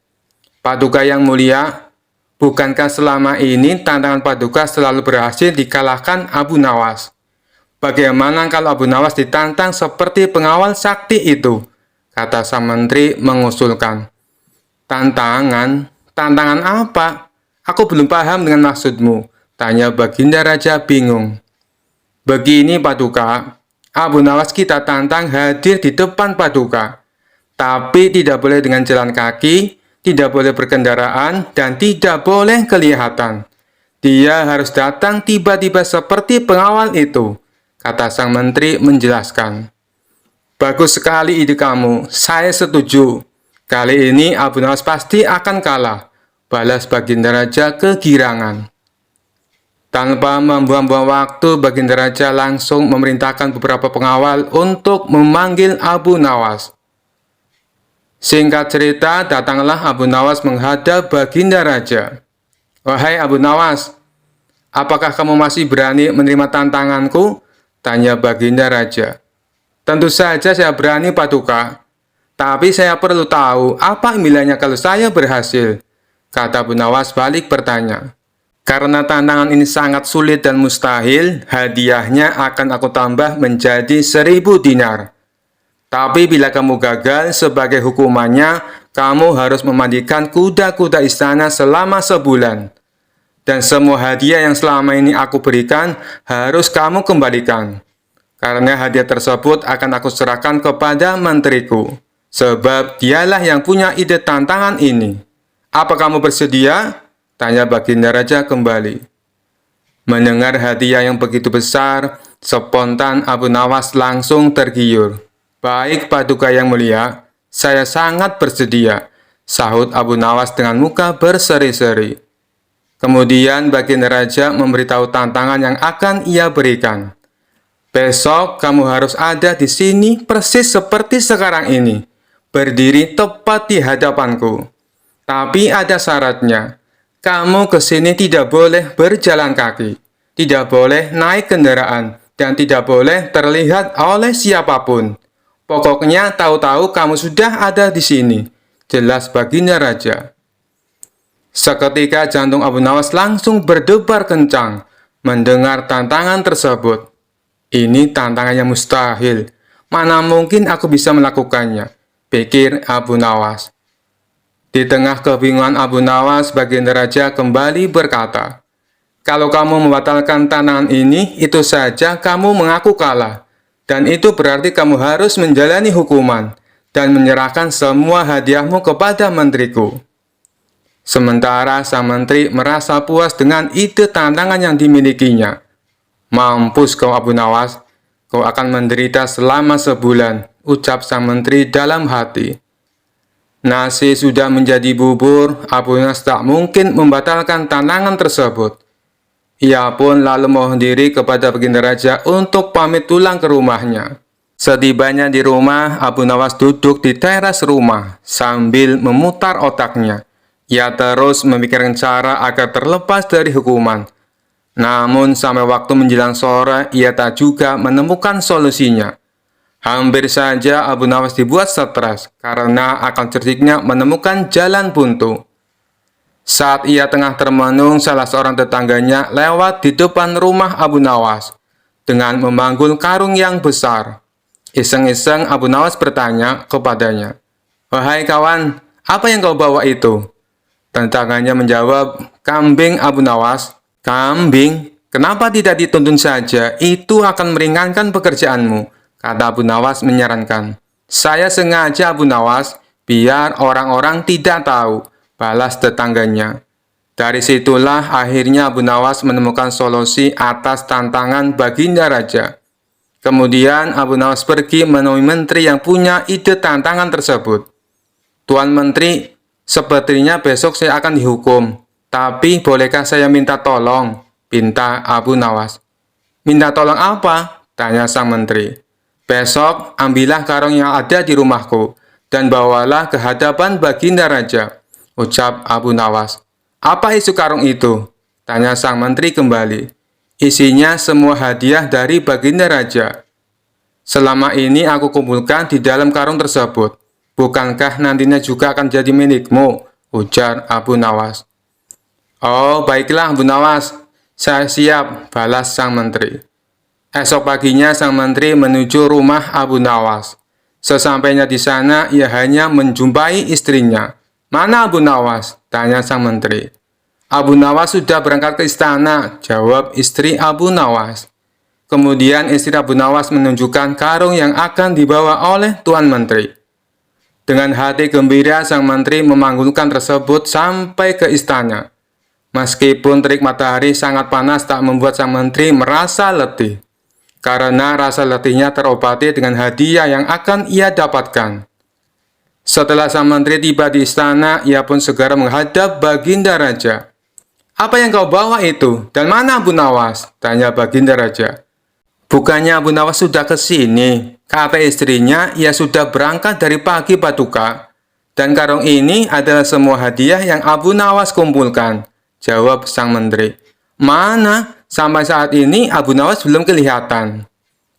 "Paduka yang mulia, bukankah selama ini tantangan Paduka selalu berhasil dikalahkan Abu Nawas? Bagaimana kalau Abu Nawas ditantang seperti pengawal sakti itu?" kata sang menteri mengusulkan. "Tantangan? Tantangan apa? Aku belum paham dengan maksudmu," tanya baginda raja bingung. "Begini, Paduka, Abu Nawas kita tantang hadir di depan Paduka, tapi tidak boleh dengan jalan kaki, tidak boleh berkendaraan, dan tidak boleh kelihatan. Dia harus datang tiba-tiba seperti pengawal itu," kata sang menteri menjelaskan. "Bagus sekali ide kamu, saya setuju. Kali ini Abu Nawas pasti akan kalah," balas baginda raja kegirangan. Tanpa membuang-buang waktu, baginda raja langsung memerintahkan beberapa pengawal untuk memanggil Abu Nawas. Singkat cerita, datanglah Abu Nawas menghadap baginda raja. "Wahai Abu Nawas, apakah kamu masih berani menerima tantanganku?" tanya baginda raja. "Tentu saja saya berani, Paduka. Tapi saya perlu tahu apa impiannya kalau saya berhasil," kata Abu Nawas balik bertanya. "Karena tantangan ini sangat sulit dan mustahil, hadiahnya akan aku tambah menjadi 1000 dinar. Tapi bila kamu gagal, sebagai hukumannya, kamu harus memandikan kuda-kuda istana selama sebulan. Dan semua hadiah yang selama ini aku berikan harus kamu kembalikan. Karena hadiah tersebut akan aku serahkan kepada menteriku, sebab dialah yang punya ide tantangan ini. Apa kamu bersedia?" tanya baginda raja kembali. Mendengar hadiah yang begitu besar, spontan Abu Nawas langsung tergiur. "Baik, Paduka yang mulia, saya sangat bersedia," sahut Abu Nawas dengan muka berseri-seri. Kemudian baginda raja memberitahu tantangan yang akan ia berikan. "Besok kamu harus ada di sini persis seperti sekarang ini, berdiri tepat di hadapanku. Tapi ada syaratnya. Kamu ke sini tidak boleh berjalan kaki, tidak boleh naik kendaraan, dan tidak boleh terlihat oleh siapapun. Pokoknya tahu-tahu kamu sudah ada di sini," jelas baginda raja. Seketika jantung Abu Nawas langsung berdebar kencang mendengar tantangan tersebut. "Ini tantangan yang mustahil. Mana mungkin aku bisa melakukannya?" pikir Abu Nawas. Di tengah kebingungan Abu Nawas, baginda raja kembali berkata, "Kalau kamu membatalkan tantangan ini, itu saja kamu mengaku kalah. Dan itu berarti kamu harus menjalani hukuman dan menyerahkan semua hadiahmu kepada menteriku." Sementara sang menteri merasa puas dengan ide tantangan yang dimilikinya. "Mampus kau Abu Nawas, kau akan menderita selama sebulan," ucap sang menteri dalam hati. Nasi sudah menjadi bubur, Abu Nawas tak mungkin membatalkan tantangan tersebut. Ia pun lalu mohon diri kepada baginda raja untuk pamit pulang ke rumahnya. Setibanya di rumah, Abu Nawas duduk di teras rumah sambil memutar otaknya. Ia terus memikirkan cara agar terlepas dari hukuman. Namun sampai waktu menjelang sore, ia tak juga menemukan solusinya. Hampir saja Abu Nawas dibuat stres karena akal cerdiknya menemukan jalan buntu. Saat ia tengah termenung, salah seorang tetangganya lewat di depan rumah Abu Nawas dengan memanggul karung yang besar. Iseng-iseng Abu Nawas bertanya kepadanya, "Wahai kawan, apa yang kau bawa itu?" Tetangganya menjawab, "Kambing Abu Nawas." "Kambing? Kenapa tidak dituntun saja? Itu akan meringankan pekerjaanmu," kata Abu Nawas menyarankan. "Saya sengaja Abu Nawas, biar orang-orang tidak tahu," balas tetangganya. Dari situlah akhirnya Abu Nawas menemukan solusi atas tantangan Baginda Raja. Kemudian Abu Nawas pergi menemui menteri yang punya ide tantangan tersebut. "Tuan Menteri, sepertinya besok saya akan dihukum. Tapi bolehkah saya minta tolong?" pinta Abu Nawas. "Minta tolong apa?" tanya sang menteri. "Besok ambillah karung yang ada di rumahku dan bawalah ke hadapan Baginda Raja," ucap Abu Nawas. "Apa isi karung itu?" tanya sang menteri kembali. "Isinya semua hadiah dari Baginda Raja. Selama ini aku kumpulkan di dalam karung tersebut. Bukankah nantinya juga akan jadi milikmu?" ujar Abu Nawas. "Oh, baiklah Abu Nawas, saya siap," balas sang menteri. Esok paginya sang menteri menuju rumah Abu Nawas. Sesampainya di sana, ia hanya menjumpai istrinya. "Mana Abu Nawas?" tanya sang menteri. "Abu Nawas sudah berangkat ke istana," jawab istri Abu Nawas. Kemudian istri Abu Nawas menunjukkan karung yang akan dibawa oleh Tuan Menteri. Dengan hati gembira, sang menteri memanggulkan tersebut sampai ke istana. Meskipun terik matahari sangat panas tak membuat sang menteri merasa letih, karena rasa letihnya terobati dengan hadiah yang akan ia dapatkan. Setelah sang menteri tiba di istana, ia pun segera menghadap Baginda Raja. "Apa yang kau bawa itu? Dan mana Abu Nawas?" tanya Baginda Raja. "Bukannya Abu Nawas sudah ke sini?" kata istrinya. "Ia sudah berangkat dari pagi Paduka. Dan karung ini adalah semua hadiah yang Abu Nawas kumpulkan," jawab sang menteri. "Mana? Sampai saat ini Abu Nawas belum kelihatan."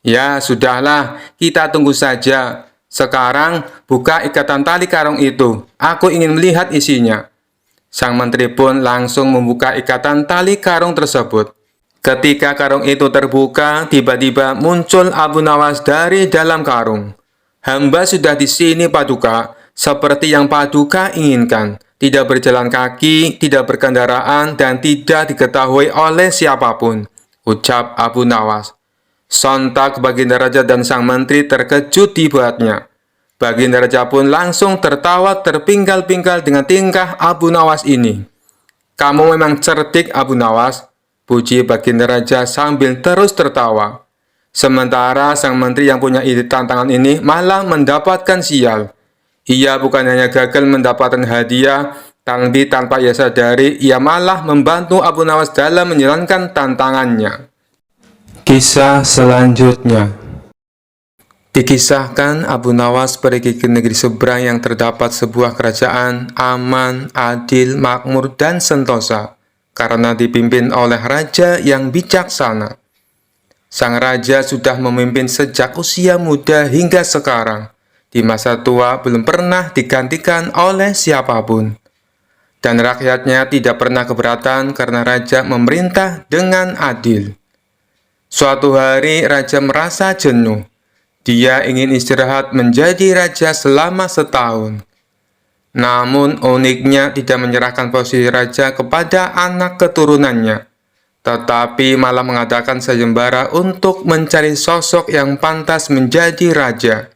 "Ya, sudahlah, kita tunggu saja. Sekarang buka ikatan tali karung itu. Aku ingin melihat isinya." Sang menteri pun langsung membuka ikatan tali karung tersebut. Ketika karung itu terbuka, tiba-tiba muncul Abu Nawas dari dalam karung. "Hamba sudah di sini Paduka, seperti yang Paduka inginkan. Tidak berjalan kaki, tidak berkendaraan, dan tidak diketahui oleh siapapun," ucap Abu Nawas. Sontak Baginda Raja dan sang menteri terkejut dibuatnya. Baginda Raja pun langsung tertawa terpinggal-pinggal dengan tingkah Abu Nawas ini. "Kamu memang cerdik Abu Nawas," puji Baginda Raja sambil terus tertawa. Sementara sang menteri yang punya ide tantangan ini malah mendapatkan sial. Ia bukan hanya gagal mendapatkan hadiah, tapi tanpa ia sadari, ia malah membantu Abu Nawas dalam menjalankan tantangannya. Kisah selanjutnya. Dikisahkan Abu Nawas pergi ke negeri seberang yang terdapat sebuah kerajaan aman, adil, makmur, dan sentosa, karena dipimpin oleh raja yang bijaksana. Sang raja sudah memimpin sejak usia muda hingga sekarang. Di masa tua belum pernah digantikan oleh siapapun. Dan rakyatnya tidak pernah keberatan karena raja memerintah dengan adil. Suatu hari raja merasa jenuh. Dia ingin istirahat menjadi raja selama setahun. Namun uniknya tidak menyerahkan posisi raja kepada anak keturunannya, tetapi malah mengadakan sayembara untuk mencari sosok yang pantas menjadi raja.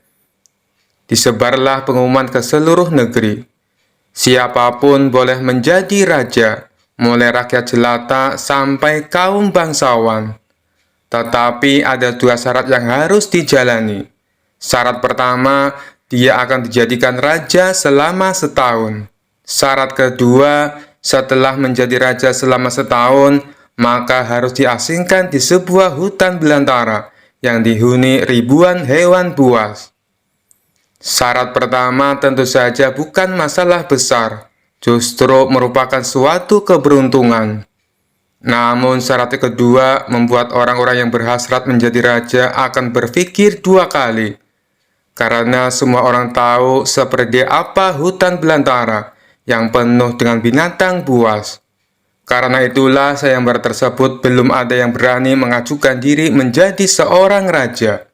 Disebarlah pengumuman ke seluruh negeri. Siapapun boleh menjadi raja, mulai rakyat jelata sampai kaum bangsawan. Tetapi ada dua syarat yang harus dijalani. Syarat pertama, dia akan dijadikan raja selama setahun. Syarat kedua, setelah menjadi raja selama setahun, maka harus diasingkan di sebuah hutan belantara yang dihuni ribuan hewan buas. Syarat pertama tentu saja bukan masalah besar, justru merupakan suatu keberuntungan. Namun syarat kedua membuat orang-orang yang berhasrat menjadi raja akan berpikir dua kali karena semua orang tahu seperti apa hutan belantara yang penuh dengan binatang buas. Karena itulah sayembara tersebut belum ada yang berani mengajukan diri menjadi seorang raja.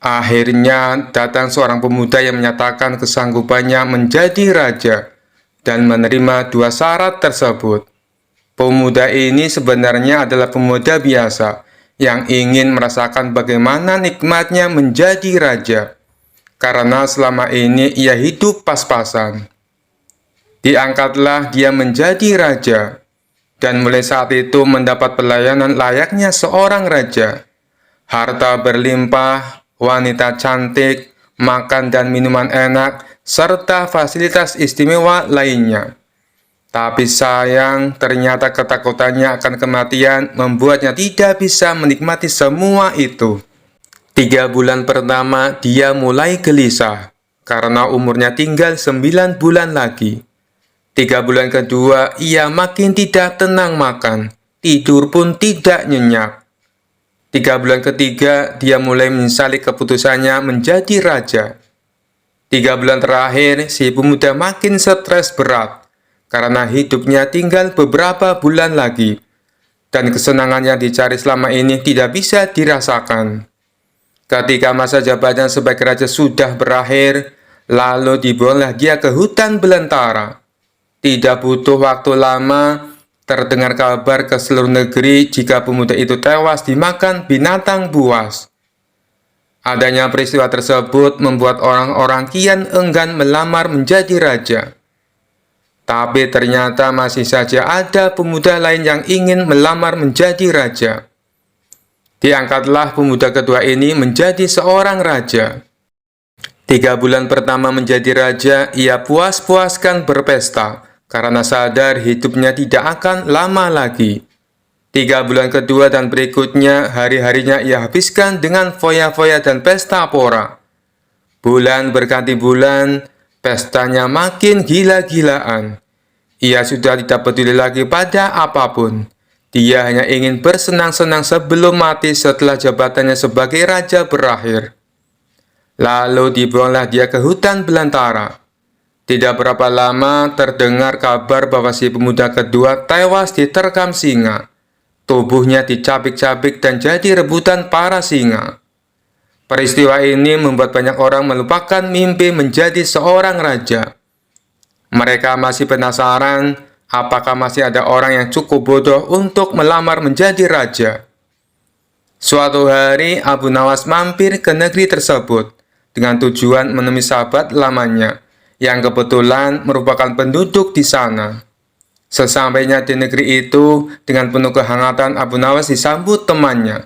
Akhirnya datang seorang pemuda yang menyatakan kesanggupannya menjadi raja dan menerima dua syarat tersebut. Pemuda ini sebenarnya adalah pemuda biasa yang ingin merasakan bagaimana nikmatnya menjadi raja, karena selama ini ia hidup pas-pasan. Diangkatlah dia menjadi raja, dan mulai saat itu mendapat pelayanan layaknya seorang raja. Harta berlimpah, wanita cantik, makan dan minuman enak, serta fasilitas istimewa lainnya. Tapi sayang, ternyata ketakutannya akan kematian membuatnya tidak bisa menikmati semua itu. 3 bulan pertama, dia mulai gelisah, karena umurnya tinggal 9 bulan lagi. 3 bulan kedua, ia makin tidak tenang makan, tidur pun tidak nyenyak. 3 bulan ketiga, dia mulai menyesali keputusannya menjadi raja. 3 bulan terakhir, si pemuda makin stres berat, karena hidupnya tinggal beberapa bulan lagi, dan kesenangan yang dicari selama ini tidak bisa dirasakan. Ketika masa jabatan sebagai raja sudah berakhir, lalu dibuanglah dia ke hutan belantara. Tidak butuh waktu lama, terdengar kabar ke seluruh negeri jika pemuda itu tewas dimakan binatang buas. Adanya peristiwa tersebut membuat orang-orang kian enggan melamar menjadi raja. Tapi ternyata masih saja ada pemuda lain yang ingin melamar menjadi raja. Diangkatlah pemuda kedua ini menjadi seorang raja. 3 bulan pertama menjadi raja, ia puas-puaskan berpesta, karena sadar hidupnya tidak akan lama lagi. 3 bulan kedua dan berikutnya, hari-harinya ia habiskan dengan foya-foya dan pesta pora. Bulan berganti bulan, pestanya makin gila-gilaan. Ia sudah tidak peduli lagi pada apapun. Dia hanya ingin bersenang-senang sebelum mati setelah jabatannya sebagai raja berakhir. Lalu dibuanglah dia ke hutan belantara. Tidak berapa lama terdengar kabar bahwa si pemuda kedua tewas diterkam singa. Tubuhnya dicabik-cabik dan jadi rebutan para singa. Peristiwa ini membuat banyak orang melupakan mimpi menjadi seorang raja. Mereka masih penasaran, apakah masih ada orang yang cukup bodoh untuk melamar menjadi raja. Suatu hari, Abu Nawas mampir ke negeri tersebut dengan tujuan menemui sahabat lamanya, yang kebetulan merupakan penduduk di sana. Sesampainya di negeri itu, dengan penuh kehangatan Abu Nawas disambut temannya.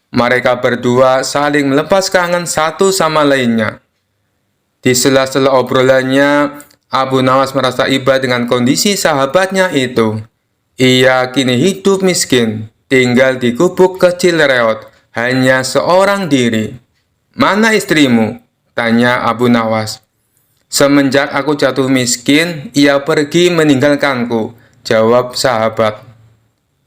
Mereka berdua saling melepas kangen satu sama lainnya. Di sela-sela obrolannya, Abu Nawas merasa iba dengan kondisi sahabatnya itu. Ia kini hidup miskin, tinggal di gubuk kecil reot, hanya seorang diri. "Mana istrimu?" tanya Abu Nawas. "Semenjak aku jatuh miskin, ia pergi meninggalkanku," jawab sahabat.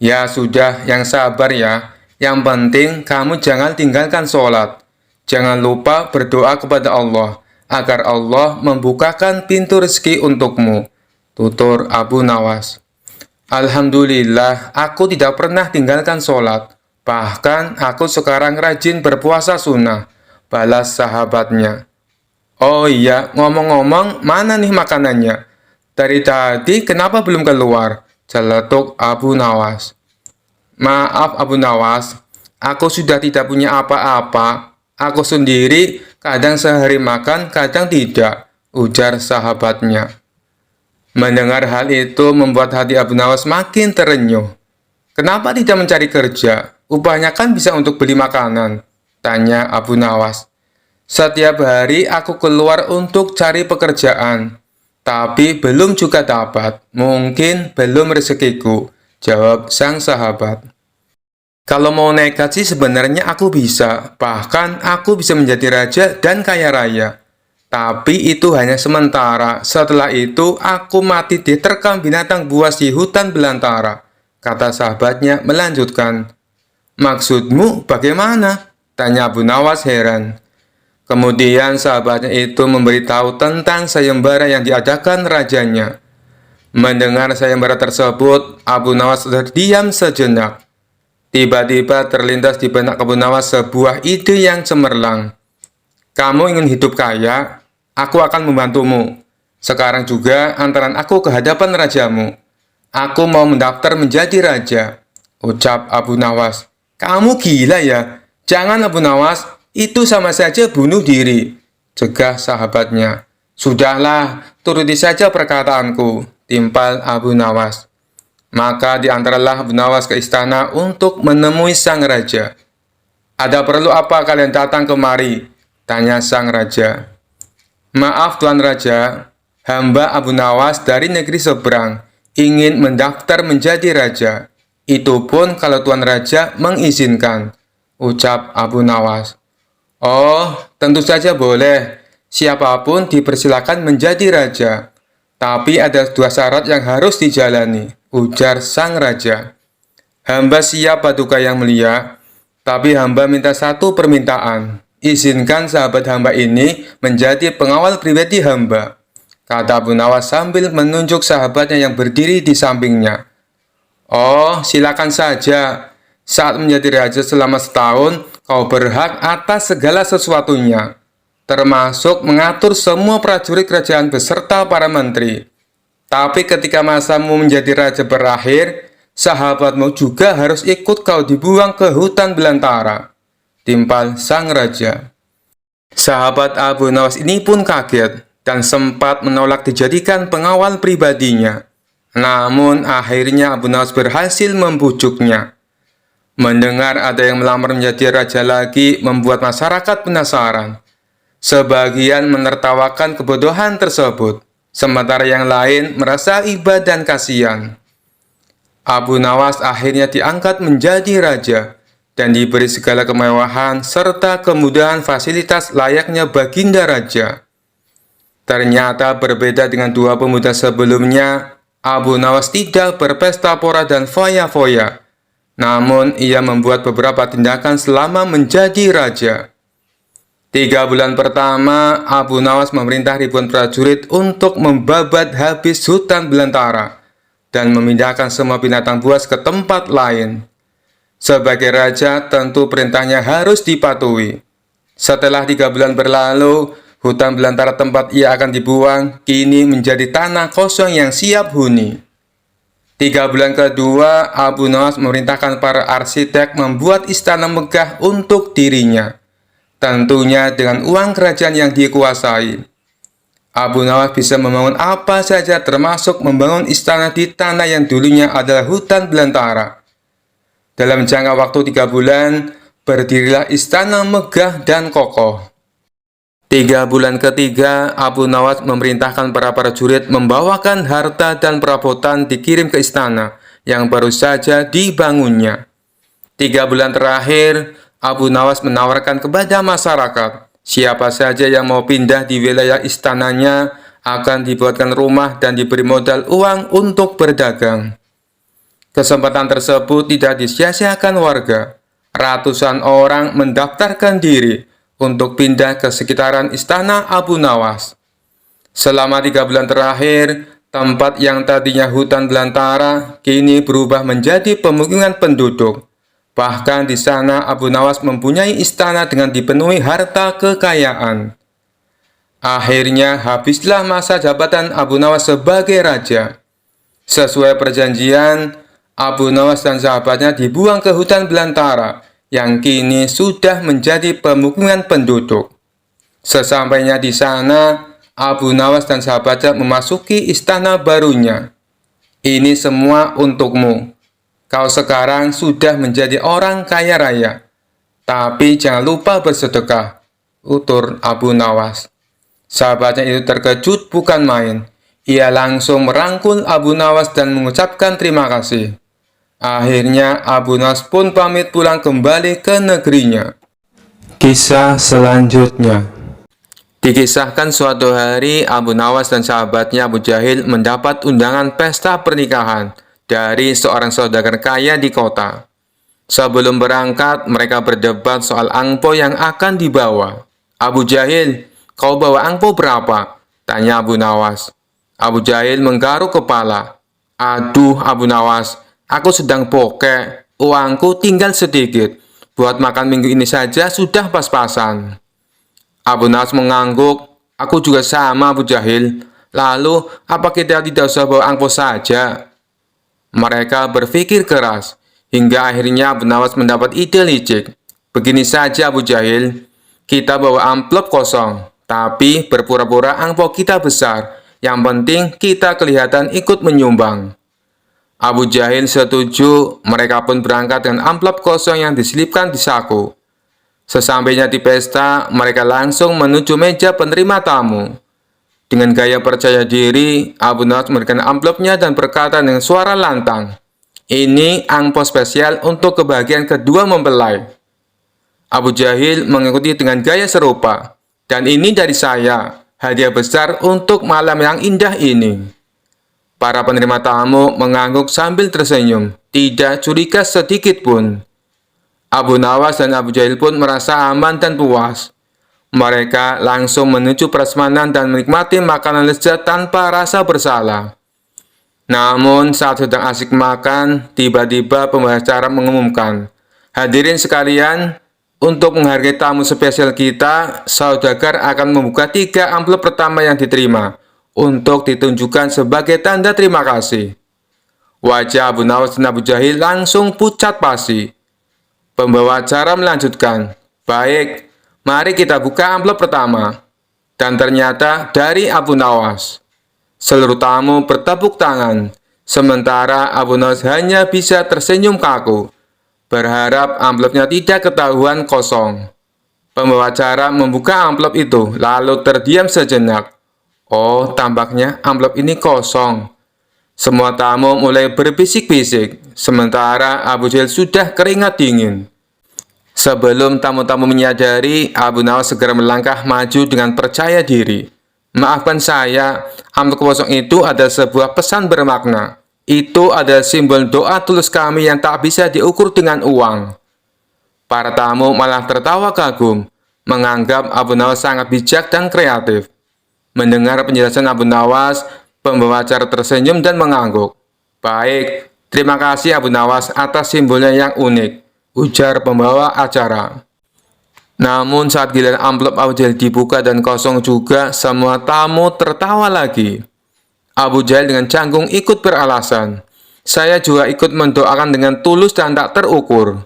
"Ya sudah, yang sabar ya. Yang penting kamu jangan tinggalkan sholat. Jangan lupa berdoa kepada Allah, agar Allah membukakan pintu rezeki untukmu," tutur Abu Nawas. "Alhamdulillah, aku tidak pernah tinggalkan sholat. Bahkan aku sekarang rajin berpuasa sunnah," balas sahabatnya. "Oh iya, ngomong-ngomong, mana nih makanannya? Dari tadi kenapa belum keluar?" celetuk Abu Nawas. "Maaf Abu Nawas, aku sudah tidak punya apa-apa. Aku sendiri kadang sehari makan, kadang tidak," ujar sahabatnya. Mendengar hal itu membuat hati Abu Nawas makin terenyuh. "Kenapa tidak mencari kerja? Upahnya kan bisa untuk beli makanan," tanya Abu Nawas. "Setiap hari aku keluar untuk cari pekerjaan, tapi belum juga dapat. Mungkin belum rezekiku," jawab sang sahabat. "Kalau mau nekat sih sebenarnya aku bisa. Bahkan aku bisa menjadi raja dan kaya raya. Tapi itu hanya sementara. Setelah itu aku mati diterkam binatang buas di hutan belantara," kata sahabatnya melanjutkan. "Maksudmu bagaimana?" tanya Abu Nawas heran. Kemudian sahabatnya itu memberitahu tentang sayembara yang diadakan rajanya. Mendengar sayembara tersebut, Abu Nawas terdiam sejenak. Tiba-tiba terlintas di benak Abu Nawas sebuah ide yang cemerlang. Kamu ingin hidup kaya? Aku akan membantumu. Sekarang juga antaran aku ke hadapan rajamu. Aku mau mendaftar menjadi raja, ucap Abu Nawas. Kamu gila ya? Jangan Abu Nawas, itu sama saja bunuh diri, cegah sahabatnya. Sudahlah, turuti saja perkataanku, timpal Abu Nawas. Maka diantaralah Abu Nawas ke istana untuk menemui sang raja. Ada perlu apa kalian datang kemari? Tanya sang raja. Maaf Tuan Raja, hamba Abu Nawas dari negeri seberang ingin mendaftar menjadi raja. Itu pun kalau Tuan Raja mengizinkan, ucap Abu Nawas. Oh, tentu saja boleh. Siapapun dipersilakan menjadi raja. Tapi ada 2 syarat yang harus dijalani, ujar sang raja. Hamba siap paduka yang mulia, tapi hamba minta 1 permintaan. Izinkan sahabat hamba ini menjadi pengawal pribadi hamba, kata Abu Nawas sambil menunjuk sahabatnya yang berdiri di sampingnya. Oh, silakan saja. Saat menjadi raja selama setahun, kau berhak atas segala sesuatunya, termasuk mengatur semua prajurit kerajaan beserta para menteri. Tapi ketika masamu menjadi raja berakhir, sahabatmu juga harus ikut kau dibuang ke hutan belantara, timpal sang raja. Sahabat Abu Nawas ini pun kaget dan sempat menolak dijadikan pengawal pribadinya. Namun akhirnya Abu Nawas berhasil membujuknya. Mendengar ada yang melamar menjadi raja lagi membuat masyarakat penasaran. Sebagian menertawakan kebodohan tersebut, sementara yang lain merasa iba dan kasihan. Abu Nawas akhirnya diangkat menjadi raja dan diberi segala kemewahan serta kemudahan fasilitas layaknya baginda raja. Ternyata berbeda dengan 2 pemuda sebelumnya, Abu Nawas tidak berpesta pora dan foya-foya. Namun, ia membuat beberapa tindakan selama menjadi raja. 3 bulan pertama, Abu Nawas memerintah ribuan prajurit untuk membabat habis hutan belantara dan memindahkan semua binatang buas ke tempat lain. Sebagai raja, tentu perintahnya harus dipatuhi. Setelah 3 bulan berlalu, hutan belantara tempat ia akan dibuang kini menjadi tanah kosong yang siap huni. 3 bulan kedua, Abu Nawas memerintahkan para arsitek membuat istana megah untuk dirinya, tentunya dengan uang kerajaan yang dikuasai. Abu Nawas bisa membangun apa saja termasuk membangun istana di tanah yang dulunya adalah hutan belantara. Dalam jangka waktu 3 bulan, berdirilah istana megah dan kokoh. 3 bulan ketiga, Abu Nawas memerintahkan para prajurit membawakan harta dan perabotan dikirim ke istana yang baru saja dibangunnya. 3 bulan terakhir, Abu Nawas menawarkan kepada masyarakat, siapa saja yang mau pindah di wilayah istananya akan dibuatkan rumah dan diberi modal uang untuk berdagang. Kesempatan tersebut tidak disia-siakan warga. Ratusan orang mendaftarkan diri untuk pindah ke sekitaran istana Abu Nawas. Selama 3 bulan terakhir, tempat yang tadinya hutan belantara kini berubah menjadi pemukiman penduduk. Bahkan di sana Abu Nawas mempunyai istana dengan dipenuhi harta kekayaan. Akhirnya habislah masa jabatan Abu Nawas sebagai raja. Sesuai perjanjian, Abu Nawas dan sahabatnya dibuang ke hutan belantara yang kini sudah menjadi pemukiman penduduk. Sesampainya di sana, Abu Nawas dan sahabatnya memasuki istana barunya. Ini semua untukmu. Kau sekarang sudah menjadi orang kaya raya. Tapi jangan lupa bersedekah, utur Abu Nawas. Sahabatnya itu terkejut bukan main. Ia langsung merangkul Abu Nawas dan mengucapkan terima kasih. Akhirnya Abu Nawas pun pamit pulang kembali ke negerinya. Kisah selanjutnya. Dikisahkan suatu hari Abu Nawas dan sahabatnya Abu Jahil mendapat undangan pesta pernikahan dari seorang saudagar kaya di kota. Sebelum berangkat, mereka berdebat soal angpau yang akan dibawa. "Abu Jahil, kau bawa angpau berapa?" tanya Abu Nawas. Abu Jahil menggaruk kepala. "Aduh Abu Nawas, aku sedang bokek. Uangku tinggal sedikit. Buat makan minggu ini saja sudah pas-pasan." Abu Nawas mengangguk. "Aku juga sama Abu Jahil. Lalu, apa kita tidak usah bawa angpau saja?" Mereka berpikir keras, hingga akhirnya Abu Nawas mendapat ide licik. "Begini saja Abu Jahil, kita bawa amplop kosong, tapi berpura-pura angpau kita besar. Yang penting kita kelihatan ikut menyumbang." Abu Jahil setuju. Mereka pun berangkat dengan amplop kosong yang diselipkan di saku. Sesampainya di pesta, mereka langsung menuju meja penerima tamu. Dengan gaya percaya diri, Abu Nawas memberikan amplopnya dan berkata dengan suara lantang, "Ini angpau spesial untuk kebahagiaan kedua mempelai." Abu Jahil mengikuti dengan gaya serupa. "Dan ini dari saya, hadiah besar untuk malam yang indah ini." Para penerima tamu mengangguk sambil tersenyum, tidak curiga sedikit pun. Abu Nawas dan Abu Jahil pun merasa aman dan puas. Mereka langsung menuju prasmanan dan menikmati makanan lezat tanpa rasa bersalah. Namun saat sedang asik makan, tiba-tiba pembawa acara mengumumkan, "Hadirin sekalian, untuk menghargai tamu spesial kita, saudagar akan membuka 3 amplop pertama yang diterima untuk ditunjukkan sebagai tanda terima kasih." Wajah Abu Nawas dan Abu Jahil langsung pucat pasi. Pembawa acara melanjutkan, "Baik, mari kita buka amplop pertama." Dan ternyata dari Abu Nawas. Seluruh tamu bertepuk tangan, sementara Abu Nawas hanya bisa tersenyum kaku, berharap amplopnya tidak ketahuan kosong. Pembawa acara membuka amplop itu, lalu terdiam sejenak. Oh, tampaknya amplop ini kosong. Semua tamu mulai berbisik-bisik, sementara Abu Jahil sudah keringat dingin. Sebelum tamu-tamu menyadari, Abu Nawas segera melangkah maju dengan percaya diri. "Maafkan saya, amplop kosong itu ada sebuah pesan bermakna. Itu ada simbol doa tulus kami yang tak bisa diukur dengan uang." Para tamu malah tertawa kagum, menganggap Abu Nawas sangat bijak dan kreatif. Mendengar penjelasan Abu Nawas, pembawa acara tersenyum dan mengangguk. "Baik, terima kasih Abu Nawas atas simbolnya yang unik," ujar pembawa acara. Namun saat giliran amplop Abu Jahil dibuka dan kosong juga, semua tamu tertawa lagi. Abu Jahil dengan canggung ikut beralasan, "Saya juga ikut mendoakan dengan tulus dan tak terukur."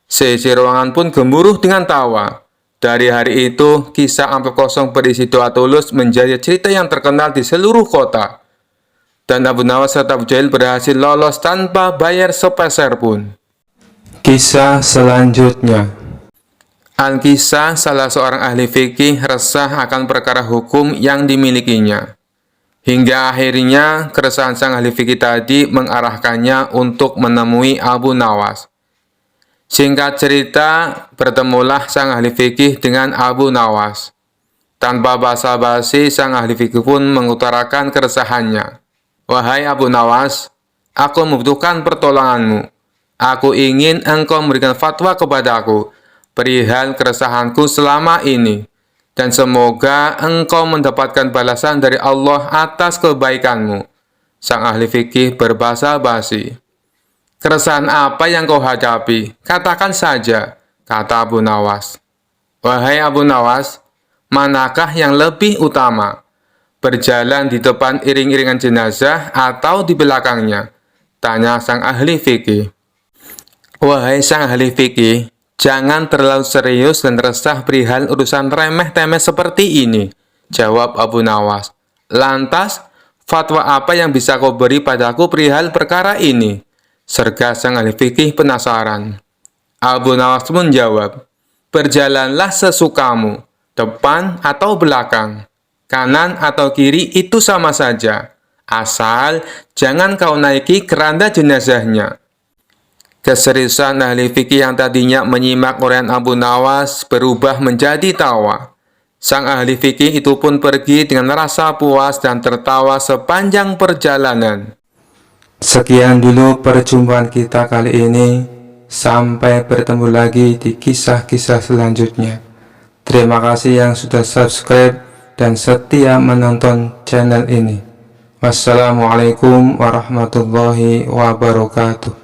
Seisi ruangan pun gemuruh dengan tawa. Dari hari itu, kisah amplop kosong berisi doa tulus menjadi cerita yang terkenal di seluruh kota. Dan Abu Nawas serta Abu Jahil berhasil lolos tanpa bayar sepeser pun. Kisah selanjutnya. Al-Kisah, salah seorang ahli fikih resah akan perkara hukum yang dimilikinya. Hingga akhirnya keresahan sang ahli fikih tadi mengarahkannya untuk menemui Abu Nawas. Singkat cerita, bertemulah sang ahli fikih dengan Abu Nawas. Tanpa basa-basi, sang ahli fikih pun mengutarakan keresahannya. "Wahai Abu Nawas, aku membutuhkan pertolonganmu. Aku ingin engkau memberikan fatwa kepadaku perihal keresahanku selama ini, dan semoga engkau mendapatkan balasan dari Allah atas kebaikanmu." Sang ahli fikih berbahasa basi. "Keresahan apa yang kau hadapi? Katakan saja," kata Abu Nawas. "Wahai Abu Nawas, manakah yang lebih utama? Berjalan di depan iring-iringan jenazah atau di belakangnya?" tanya sang ahli fikih. "Wahai sang ahli fikih, jangan terlalu serius dan resah perihal urusan remeh-temeh seperti ini," jawab Abu Nawas. "Lantas, fatwa apa yang bisa kau beri padaku perihal perkara ini?" serga sang ahli fikih penasaran. Abu Nawas menjawab, "Berjalanlah sesukamu, depan atau belakang, kanan atau kiri itu sama saja, asal jangan kau naiki keranda jenazahnya." Keseriusan ahli fikih yang tadinya menyimak uraian Abu Nawas berubah menjadi tawa. Sang ahli fikih itu pun pergi dengan rasa puas dan tertawa sepanjang perjalanan. Sekian dulu perjumpaan kita kali ini. Sampai bertemu lagi di kisah-kisah selanjutnya. Terima kasih yang sudah subscribe dan setia menonton channel ini. Wassalamualaikum warahmatullahi wabarakatuh.